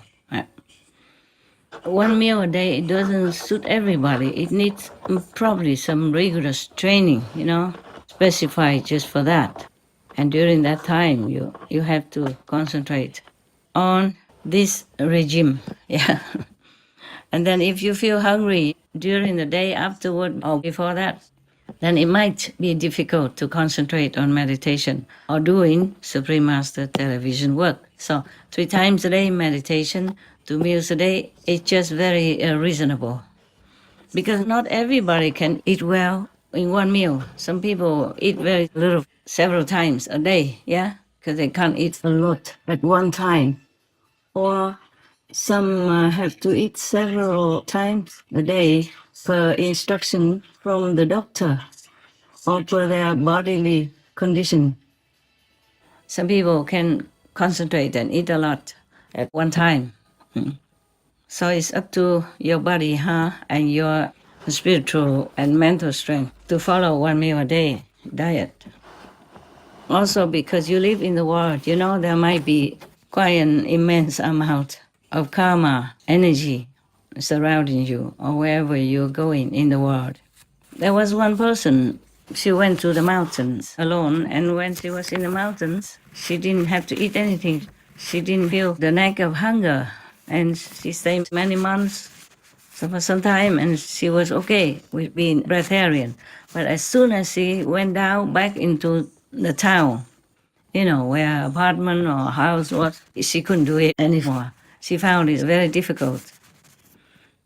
C: One meal a day, it doesn't suit everybody. It needs probably some rigorous training, specified just for that. And during that time, you have to concentrate on this regime. Yeah. And then if you feel hungry during the day afterward or before that, then it might be difficult to concentrate on meditation or doing Supreme Master Television work. So 3 times a day meditation, 2 meals a day, it's just very reasonable. Because not everybody can eat well in one meal. Some people eat very little several times a day, yeah? Because they can't eat a lot at one time. Or some have to eat several times a day per instruction from the doctor or per their bodily condition. Some people can concentrate and eat a lot at one time. So it's up to your body, and your spiritual and mental strength to follow one meal a day diet. Also, because you live in the world, there might be quite an immense amount of karma, energy surrounding you or wherever you're going in the world. There was one person, she went to the mountains alone, and when she was in the mountains, she didn't have to eat anything. She didn't feel the knack of hunger, and she stayed many months, so for some time, and she was okay with being breatharian. But as soon as she went down back into the town, where her apartment or house was, she couldn't do it anymore. She found it very difficult.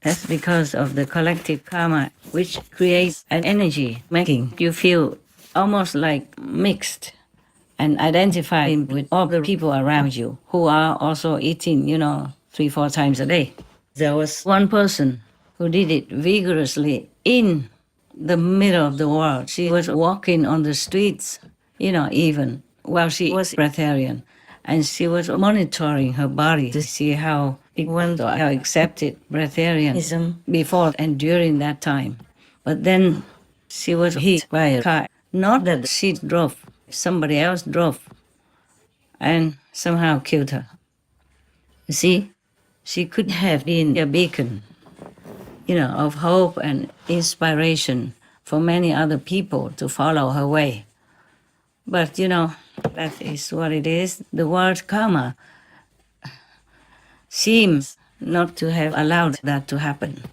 C: That's because of the collective karma, which creates an energy, making you feel almost like mixed and identified with all the people around you who are also eating, 3-4 times a day. There was one person who did it vigorously in the middle of the world. She was walking on the streets, even while she was breatharian. And she was monitoring her body to see how it went or how accepted breatharianism before and during that time. But then she was hit by a car. Not that she drove, somebody else drove and somehow killed her. You see, she could have been a beacon, of hope and inspiration for many other people to follow her way. But, that is what it is. The word karma seems not to have allowed that to happen.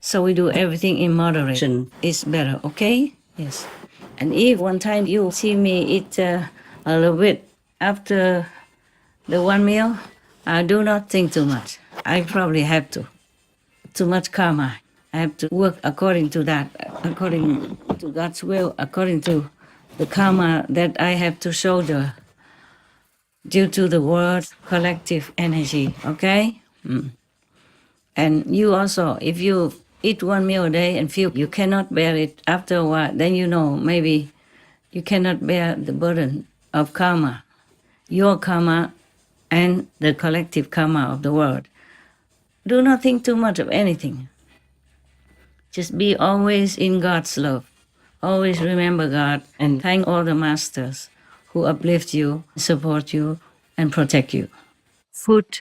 C: So we do everything in moderation. It's better, okay? Yes. And if one time you see me eat a little bit after the one meal, do not think too much. I probably have to. Too much karma. I have to work according to that, according to God's will, according to the karma that I have to shoulder due to the world's collective energy, okay? And you also, if you eat one meal a day and feel you cannot bear it after a while, then maybe you cannot bear the burden of karma, your karma and the collective karma of the world. Do not think too much of anything. Just be always in God's love. Always remember God and thank all the masters who uplift you, support you, and protect you. Food,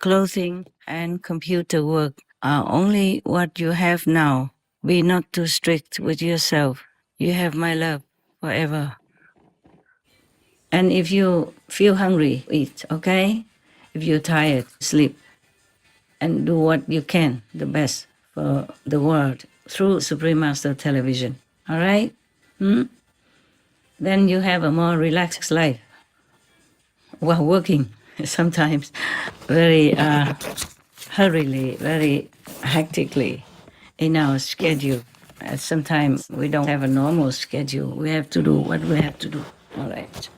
C: clothing, and computer work are only what you have now Be not too strict with yourself. You have my love forever. And if you feel hungry, eat, okay? If you're tired, sleep. And do what you can, the best for the world through Supreme Master Television. All right? Then you have a more relaxed life while working. Sometimes very hurriedly, very hectically in our schedule. Sometimes we don't have a normal schedule. We have to do what we have to do. All right.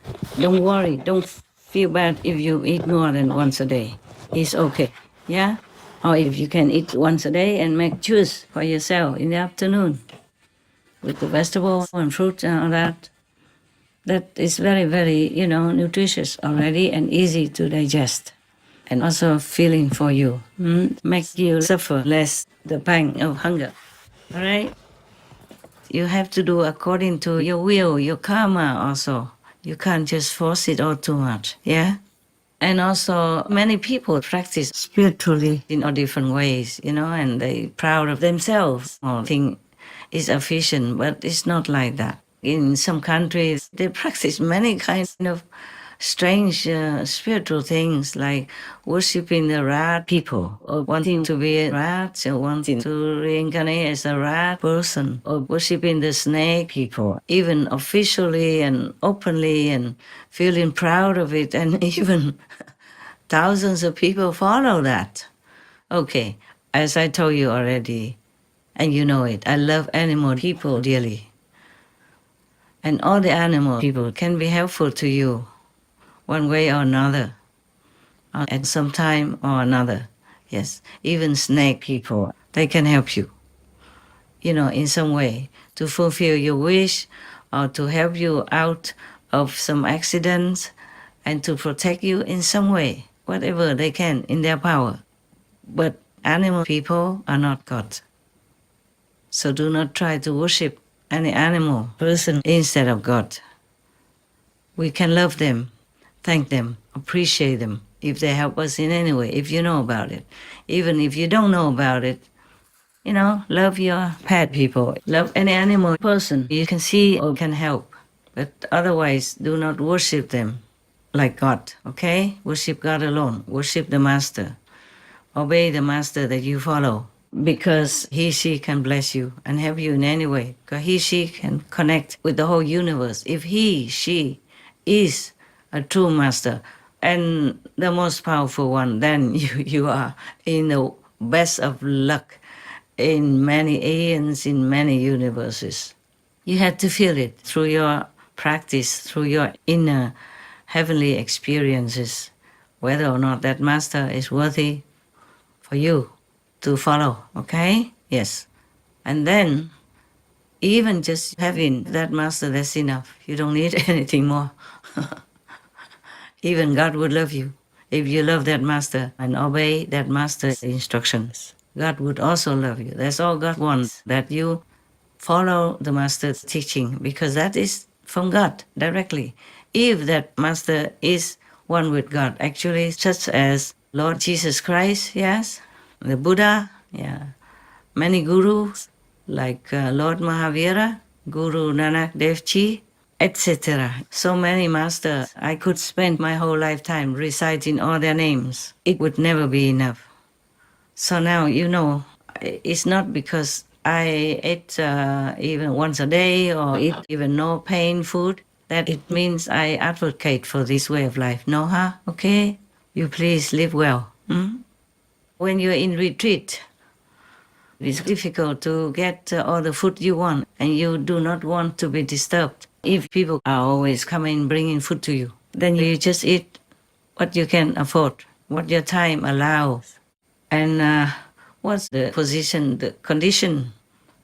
C: Don't worry. Don't feel bad if you eat more than once a day. It's okay. Yeah? Or if you can eat once a day and make juice for yourself in the afternoon with the vegetable and fruit and all that. That is very, very, nutritious already and easy to digest. And also feeling for you. Make you suffer less the pang of hunger. All right? You have to do according to your will, your karma also. You can't just force it all too much. Yeah? And also, many people practice spiritually in all different ways, and they proud of themselves or think it's efficient, but it's not like that. In some countries, they practice many kinds of strange spiritual things like worshiping the rat people, or wanting to be a rat, or wanting to reincarnate as a rat person, or worshiping the snake people, even officially and openly and feeling proud of it, and even thousands of people follow that. Okay, as I told you already, and you know it, I love animal people dearly. And all the animal people can be helpful to you one way or another, at some time or another. Yes, even snake people, they can help you, in some way to fulfill your wish or to help you out of some accidents and to protect you in some way, whatever they can in their power. But animal people are not God. So do not try to worship any animal person instead of God. We can love them, thank them, appreciate them if they help us in any way, if you know about it. Even if you don't know about it, love your pet people. Love any animal person you can see or can help. But otherwise, do not worship them like God, okay? Worship God alone. Worship the Master. Obey the Master that you follow, because he, she can bless you and help you in any way. Because he, she can connect with the whole universe. If he, she is a true Master and the most powerful one, then you are in the best of luck in many aeons, in many universes. You have to feel it through your practice, through your inner heavenly experiences, whether or not that Master is worthy for you to follow, okay? Yes. And then, even just having that Master, that's enough. You don't need anything more. Even God would love you if you love that Master and obey that Master's instructions. God would also love you. That's all God wants, that you follow the Master's teaching, because that is from God directly. If that Master is one with God, actually, such as Lord Jesus Christ, yes, the Buddha, yeah, many gurus like Lord Mahavira, Guru Nanak Dev Ji, etc. So many masters. I could spend my whole lifetime reciting all their names. It would never be enough. So now, it's not because I ate even once a day or eat even no pain food that it means I advocate for this way of life. No, huh? Okay? You please live well. When you're in retreat, it's difficult to get all the food you want, and you do not want to be disturbed. If people are always coming bringing food to you, then you just eat what you can afford, what your time allows. And what's the position, the condition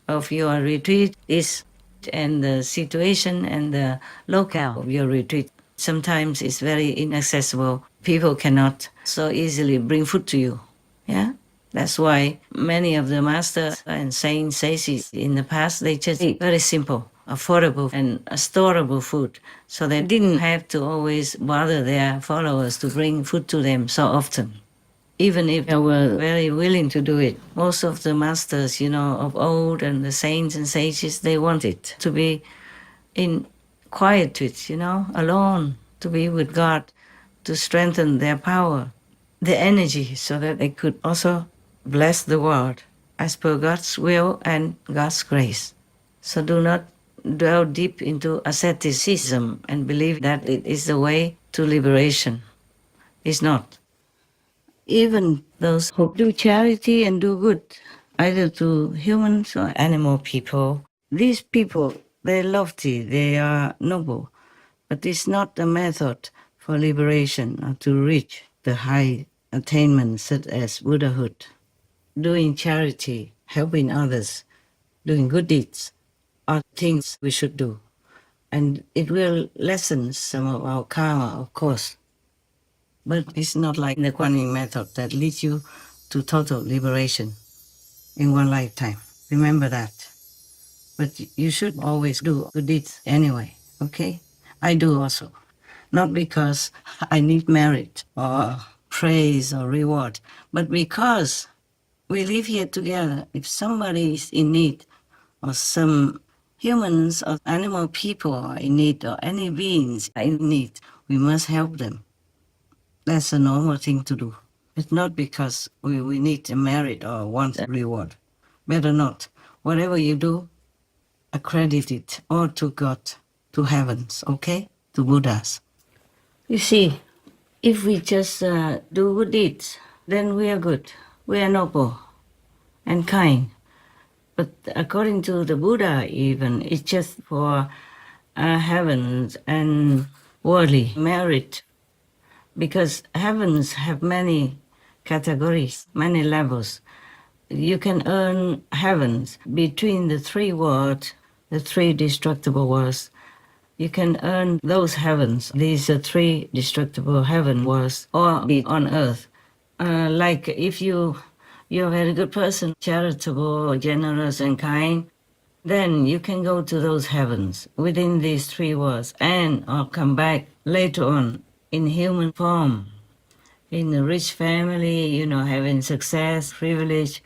C: of your retreat is, and the situation and the locale of your retreat. Sometimes it's very inaccessible. People cannot so easily bring food to you. Yeah? That's why many of the masters and saints, sages in the past, they just eat very simple, affordable, and storable food. So they didn't have to always bother their followers to bring food to them so often. even if they were very willing to do it. Most of the masters, of old and the saints and sages, they wanted to be in quietude, alone, to be with God, to strengthen their power, their energy, so that they could also bless the world as per God's will and God's grace. So do not dwell deep into asceticism and believe that it is the way to liberation. It's not. Even those who do charity and do good, either to humans or animal people, these people, they're lofty, they are noble, but it's not the method for liberation or to reach the high attainments such as Buddhahood. Doing charity, helping others, doing good deeds are things we should do. And it will lessen some of our karma, of course. But it's not like the Kuan Yin method that leads you to total liberation in one lifetime. Remember that. But you should always do good deeds anyway, okay? I do also. Not because I need merit or praise or reward, but because we live here together. If somebody is in need, or some humans or animal people are in need, or any beings are in need, we must help them. That's a normal thing to do. It's not because we need a merit or want a reward. Better not. Whatever you do, accredit it all to God, to heavens, okay? To Buddhas. You see, if we just do good deeds, then we are good. We are noble and kind. But according to the Buddha, even, it's just for heavens and worldly merit. Because heavens have many categories, many levels. You can earn heavens between the three worlds, the three destructible worlds. You can earn those heavens, these three destructible heaven worlds, or be on earth. Like if you're a very good person, charitable, generous, and kind, then you can go to those heavens within these three worlds and or come back later on in human form, in a rich family, having success, privilege,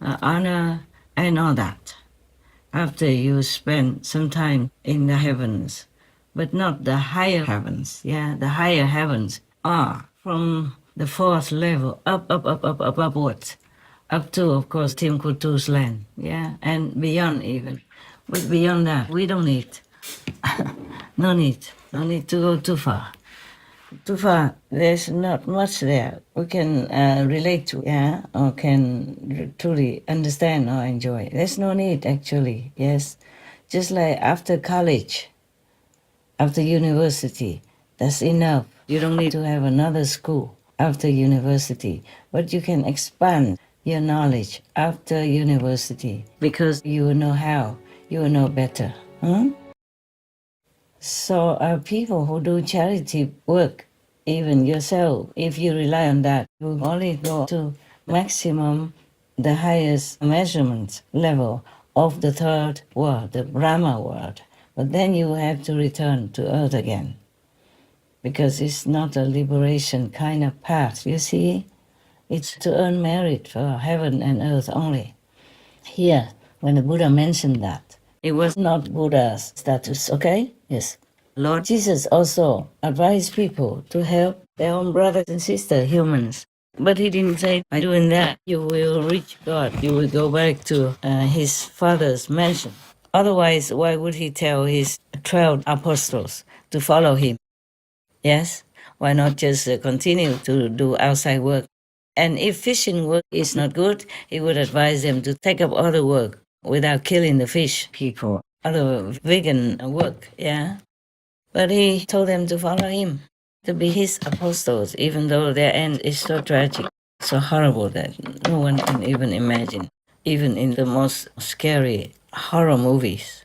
C: honor, and all that. After you spend some time in the heavens, but not the higher heavens. Yeah, the higher heavens are from the fourth level up, upwards, up to, of course, Tim Kutu's land. Yeah, and beyond even. But beyond that, we don't need. No need to go too far. Too far, there's not much there we can relate to, yeah, or can truly understand or enjoy. There's no need, actually, yes. Just like after college, after university, that's enough. You don't need to have another school after university, but you can expand your knowledge after university because you will know how, you will know better. So people who do charity work, even yourself, if you rely on that, you will only go to maximum, the highest measurement level of the third world, the Brahma world. But then you have to return to earth again because it's not a liberation kind of path, you see? It's to earn merit for heaven and earth only. Here, when the Buddha mentioned that, it was not Buddha's status, okay? Yes. Lord Jesus also advised people to help their own brothers and sisters, humans. But he didn't say, by doing that, you will reach God. You will go back to his father's mansion. Otherwise, why would he tell his 12 apostles to follow him? Yes? Why not just continue to do outside work? And if fishing work is not good, he would advise them to take up other work without killing the fish people, other vegan work, yeah? But he told them to follow him, to be his apostles, even though their end is so tragic, so horrible that no one can even imagine, even in the most scary horror movies.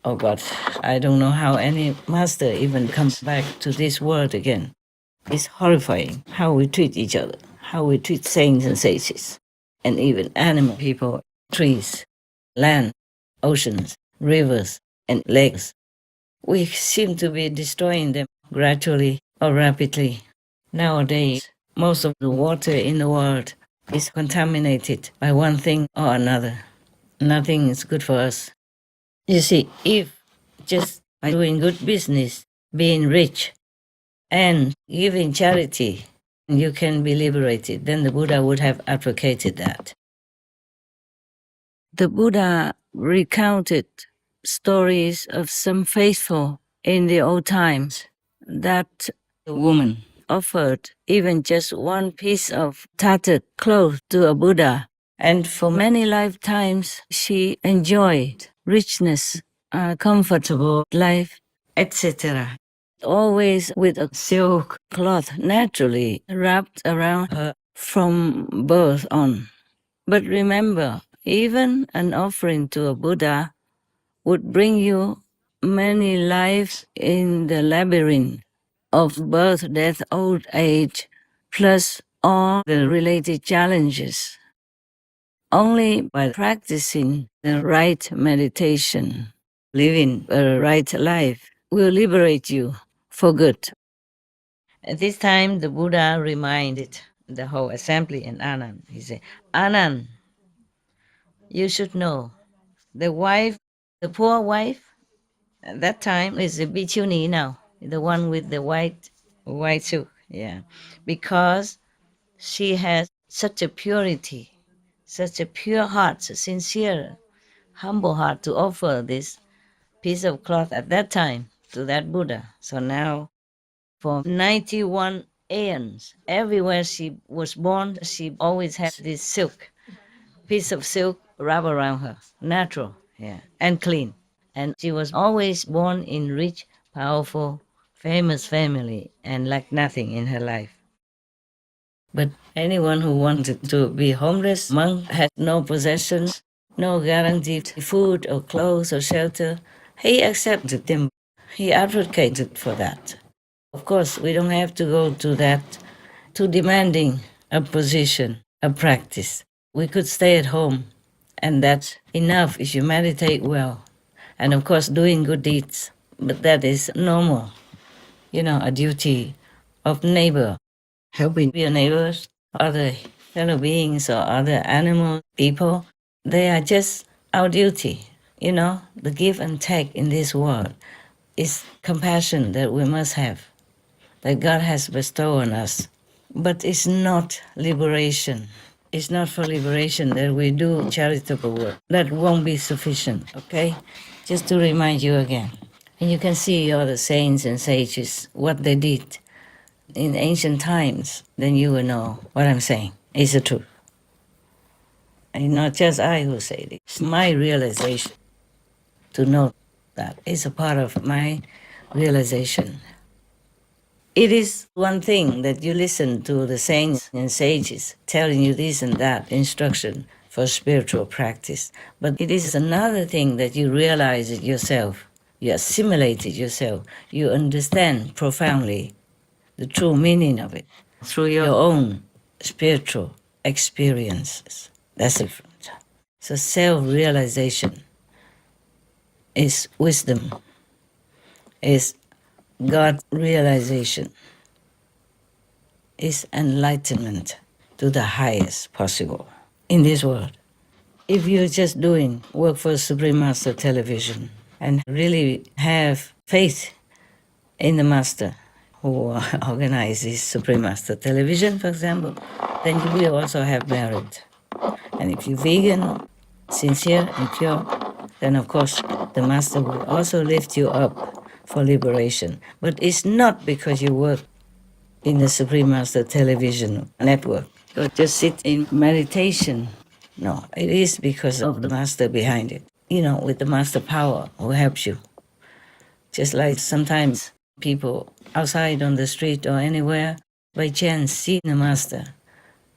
C: Oh God, I don't know how any master even comes back to this world again. It's horrifying how we treat each other, how we treat saints and sages, and even animal people, trees, land, oceans, rivers, and lakes. We seem to be destroying them gradually or rapidly. Nowadays, Most of the water in the world is contaminated by one thing or another. Nothing is good for us. You see, if just by doing good business, being rich, and giving charity, you can be liberated, then the Buddha would have advocated that. The Buddha recounted stories of some faithful in the old times that the woman offered even just one piece of tattered cloth to a Buddha. And for many lifetimes, she enjoyed richness, a comfortable life, etc. Always with a silk cloth naturally wrapped around her from birth on. But remember, even an offering to a Buddha would bring you many lives in the labyrinth of birth, death, old age, plus all the related challenges. Only by practicing the right meditation, living a right life, will liberate you for good. At this time, the Buddha reminded the whole assembly and Anand. He said, Anand, you should know, the wife, the poor wife, at that time is a bhikkhuni now, the one with the white suit, yeah, because she has such a purity, such a pure heart, sincere, humble heart to offer this piece of cloth at that time to that Buddha. So now, for 91 aeons, everywhere she was born, she always had this piece of silk wrapped around her, natural, yeah, and clean. And she was always born in rich, powerful, famous family and lacked nothing in her life. But anyone who wanted to be homeless monk had no possessions, no guaranteed food or clothes or shelter. He accepted them. He advocated for that. Of course, we don't have to go to that, too demanding a position, a practice. We could stay at home, and that's enough if you meditate well. And of course, doing good deeds. But that is normal, a duty of neighbor, helping your neighbors, other fellow beings, or other animal people. They are just our duty, the give and take in this world is compassion that we must have, that God has bestowed on us. But it's not liberation. It's not for liberation that we do charitable work. That won't be sufficient, okay? Just to remind you again. And you can see all the saints and sages, what they did in ancient times, then you will know what I'm saying is the truth. And not just I who say it. It's my realization to know that. It's a part of my realization. It is one thing that you listen to the saints and sages telling you this and that instruction for spiritual practice. But it is another thing that you realize it yourself. You assimilate it yourself. You understand profoundly the true meaning of it through your own spiritual experiences. That's different. So self-realization is wisdom, is God realization, is enlightenment to the highest possible in this world. If you're just doing work for Supreme Master Television and really have faith in the Master who organizes Supreme Master Television, for example, then you will also have merit. And if you're vegan, sincere and pure, then of course the Master will also lift you up for liberation. But it's not because you work in the Supreme Master Television network or just sit in meditation. No, it is because of the Master behind it. With the Master power who helps you. Just like sometimes people outside on the street or anywhere by chance see the Master,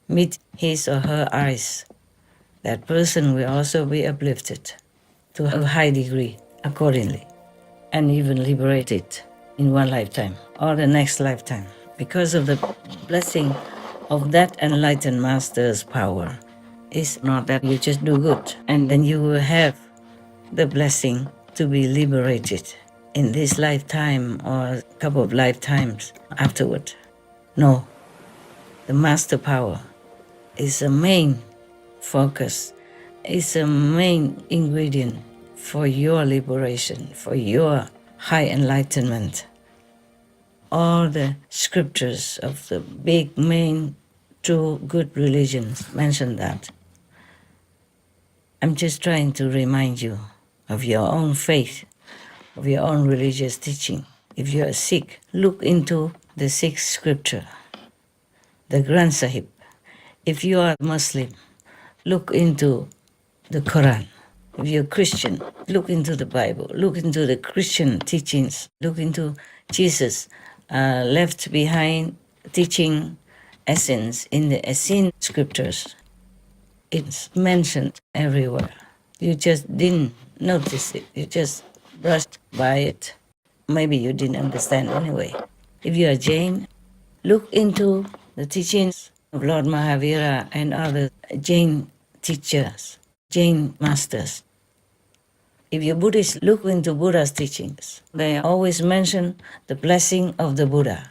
C: meet his or her eyes. That person will also be uplifted to a high degree accordingly and even liberated in one lifetime or the next lifetime because of the blessing of that enlightened Master's power. It's not that you just do good and then you will have the blessing to be liberated in this lifetime or a couple of lifetimes afterward. No, the master power, is a main focus, is a main ingredient for your liberation, for your high enlightenment. All the scriptures of the big main true good religions mention that. I'm just trying to remind you of your own faith, of your own religious teaching. If you are Sikh, look into the Sikh scripture, the Granth Sahib. If you are Muslim, look into the Quran. If you're Christian, look into the Bible, look into the Christian teachings, look into Jesus left behind teaching essence in the Essene scriptures. It's mentioned everywhere. You just didn't notice it. You just brushed by it. Maybe you didn't understand anyway. If you are Jain, look into the teachings of Lord Mahavira and other Jain teachers, Jain masters. If you're Buddhist, look into Buddha's teachings. They always mention the blessing of the Buddha.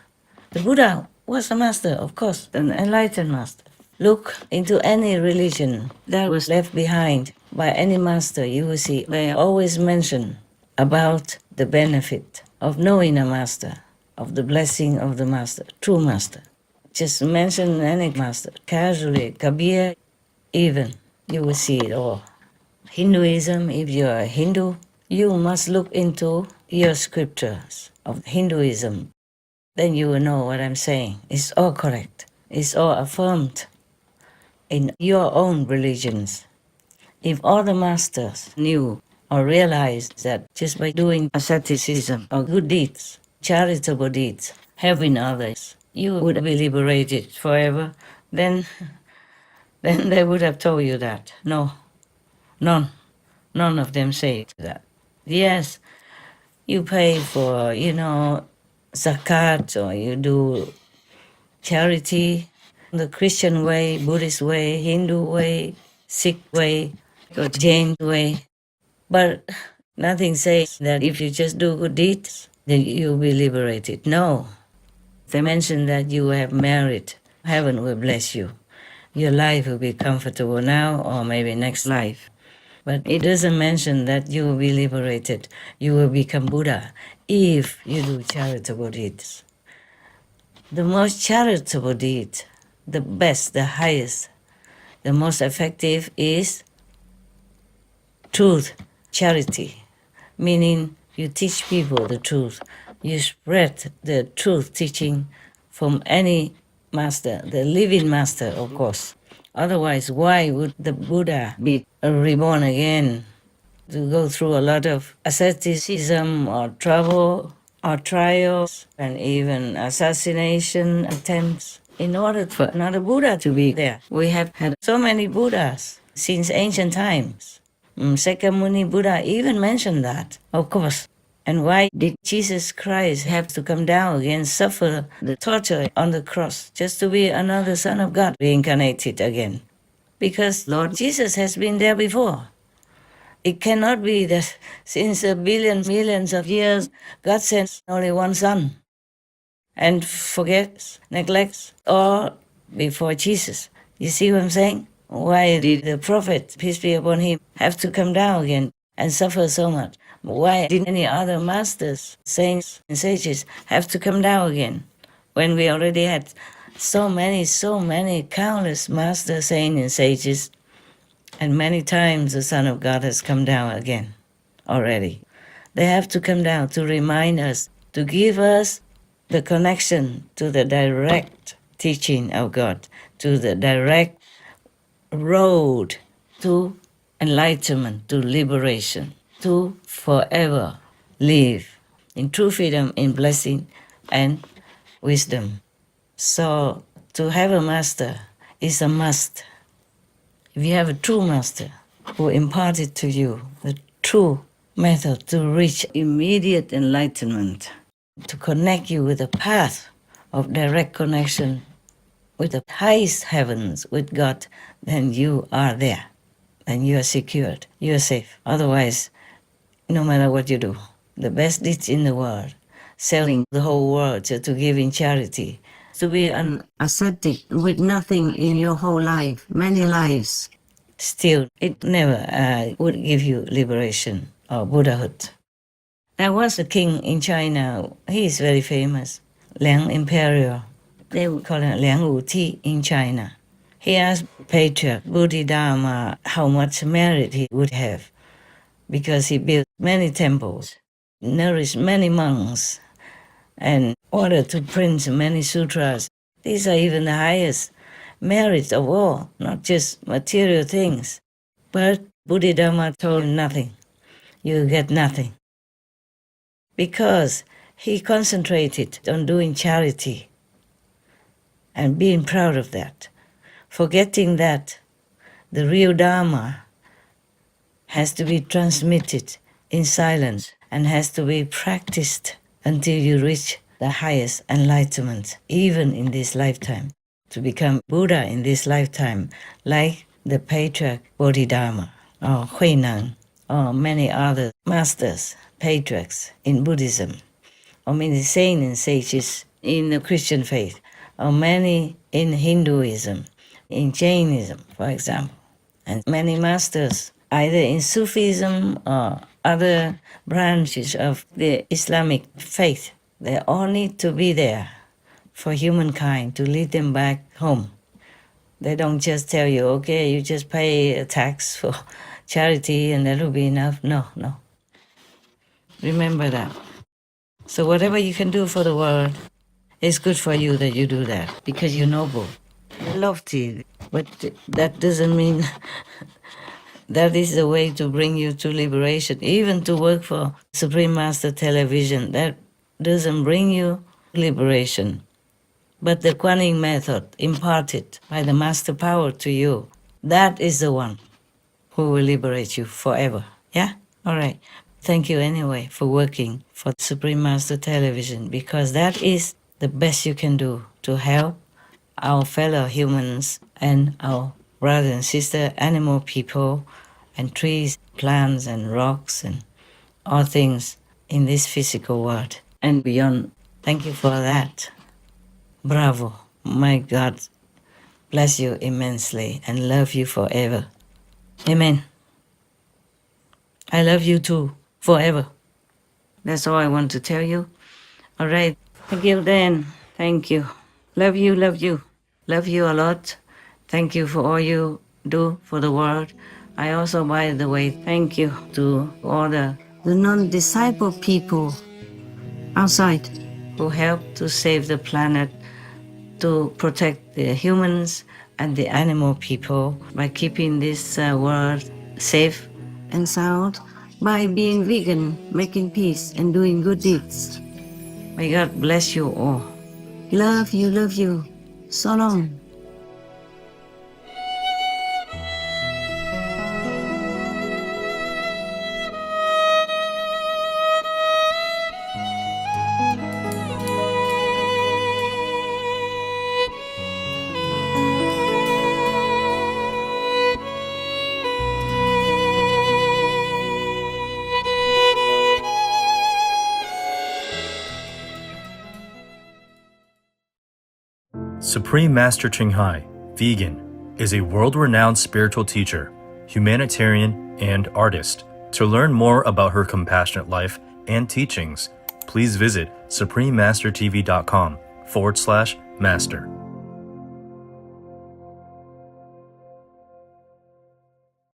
C: The Buddha was a master, of course, an enlightened master. Look into any religion that was left behind by any master, you will see they always mention about the benefit of knowing a master, of the blessing of the master, true master. Just mention any master, casually, Kabir, even, you will see it all. Hinduism, if you are a Hindu, you must look into your scriptures of Hinduism. Then you will know what I'm saying. It's all correct. It's all affirmed in your own religions. If all the masters knew or realized that just by doing asceticism or good deeds, charitable deeds, helping others, you would be liberated forever, then they would have told you that. No, none of them say that. Yes, you pay for, zakat, or you do charity the Christian way, Buddhist way, Hindu way, Sikh way, or Jain way. But nothing says that if you just do good deeds, then you'll be liberated. No. They mention that you have merit. Heaven will bless you. Your life will be comfortable now or maybe next life. But it doesn't mention that you will be liberated. You will become Buddha if you do charitable deeds. The most charitable deed, the best, the highest, the most effective is truth, charity, meaning you teach people the truth. You spread the truth teaching from any master, the living master, of course. Otherwise, why would the Buddha be reborn again to go through a lot of asceticism or trouble or trials and even assassination attempts in order for another Buddha to be there? We have had so many Buddhas since ancient times. Sakyamuni Buddha even mentioned that, of course. And why did Jesus Christ have to come down again, suffer the torture on the cross, just to be another Son of God reincarnated again? Because Lord Jesus has been there before. It cannot be that since a billion, millions of years, God sent only one Son and forgets, neglects all before Jesus. You see what I'm saying? Why did the prophet, peace be upon him, have to come down again and suffer so much? Why did any other masters, saints, and sages have to come down again when we already had so many countless masters, saints, and sages, and many times the Son of God has come down again already? They have to come down to remind us, to give us the connection to the direct teaching of God, to the direct road to enlightenment, to liberation, to forever live in true freedom, in blessing and wisdom. So to have a master is a must. If you have a true master who imparted to you the true method to reach immediate enlightenment, to connect you with a path of direct connection with the highest heavens, with God, then you are there. And you are secured. You are safe. Otherwise, no matter what you do, the best deeds in the world, selling the whole world to give in charity, to be an ascetic with nothing in your whole life, many lives. Still, it never would give you liberation or Buddhahood. There was a king in China. He is very famous, Liang Imperial. They would call him Liang Wuti in China. He asked Patriarch Bodhidharma how much merit he would have because he built many temples, nourished many monks, and ordered to print many sutras. These are even the highest merit of all, not just material things. But Bodhidharma told him nothing. You get nothing. Because he concentrated on doing charity and being proud of that, forgetting that the real Dharma has to be transmitted in silence and has to be practiced until you reach the highest enlightenment, even in this lifetime, to become Buddha in this lifetime, like the Patriarch Bodhidharma or Huineng or many other masters, patriarchs in Buddhism, or many saints and sages in the Christian faith, or many in Hinduism, in Jainism, for example, and many masters either in Sufism or other branches of the Islamic faith. They all need to be there for humankind to lead them back home. They don't just tell you, okay, you just pay a tax for charity and that'll be enough. No. Remember that. So whatever you can do for the world, it's good for you that you do that because you're noble, lofty. But that doesn't mean that is the way to bring you to liberation. Even to work for Supreme Master Television, that doesn't bring you liberation. But the Kuan Yin method imparted by the Master Power to you, that is the one who will liberate you forever. Yeah? All right. Thank you anyway for working for Supreme Master Television because that is the best you can do to help our fellow humans and our brother and sister animal people and trees, plants and rocks and all things in this physical world and beyond. Thank you for that. Bravo. My God bless you immensely and love you forever. Amen. I love you too, forever. That's all I want to tell you. All right. Until then, thank you. Love you, love you. Love you a lot. Thank you for all you do for the world. I also, by the way, thank you to all the non-disciple people outside who help to save the planet, to protect the humans and the animal people by keeping this world safe and sound, by being vegan, making peace, and doing good deeds. May God bless you all. Love you, love you. So long.
D: Supreme Master Ching Hai, vegan, is a world-renowned spiritual teacher, humanitarian, and artist. To learn more about her compassionate life and teachings, please visit SupremeMasterTV.com/master.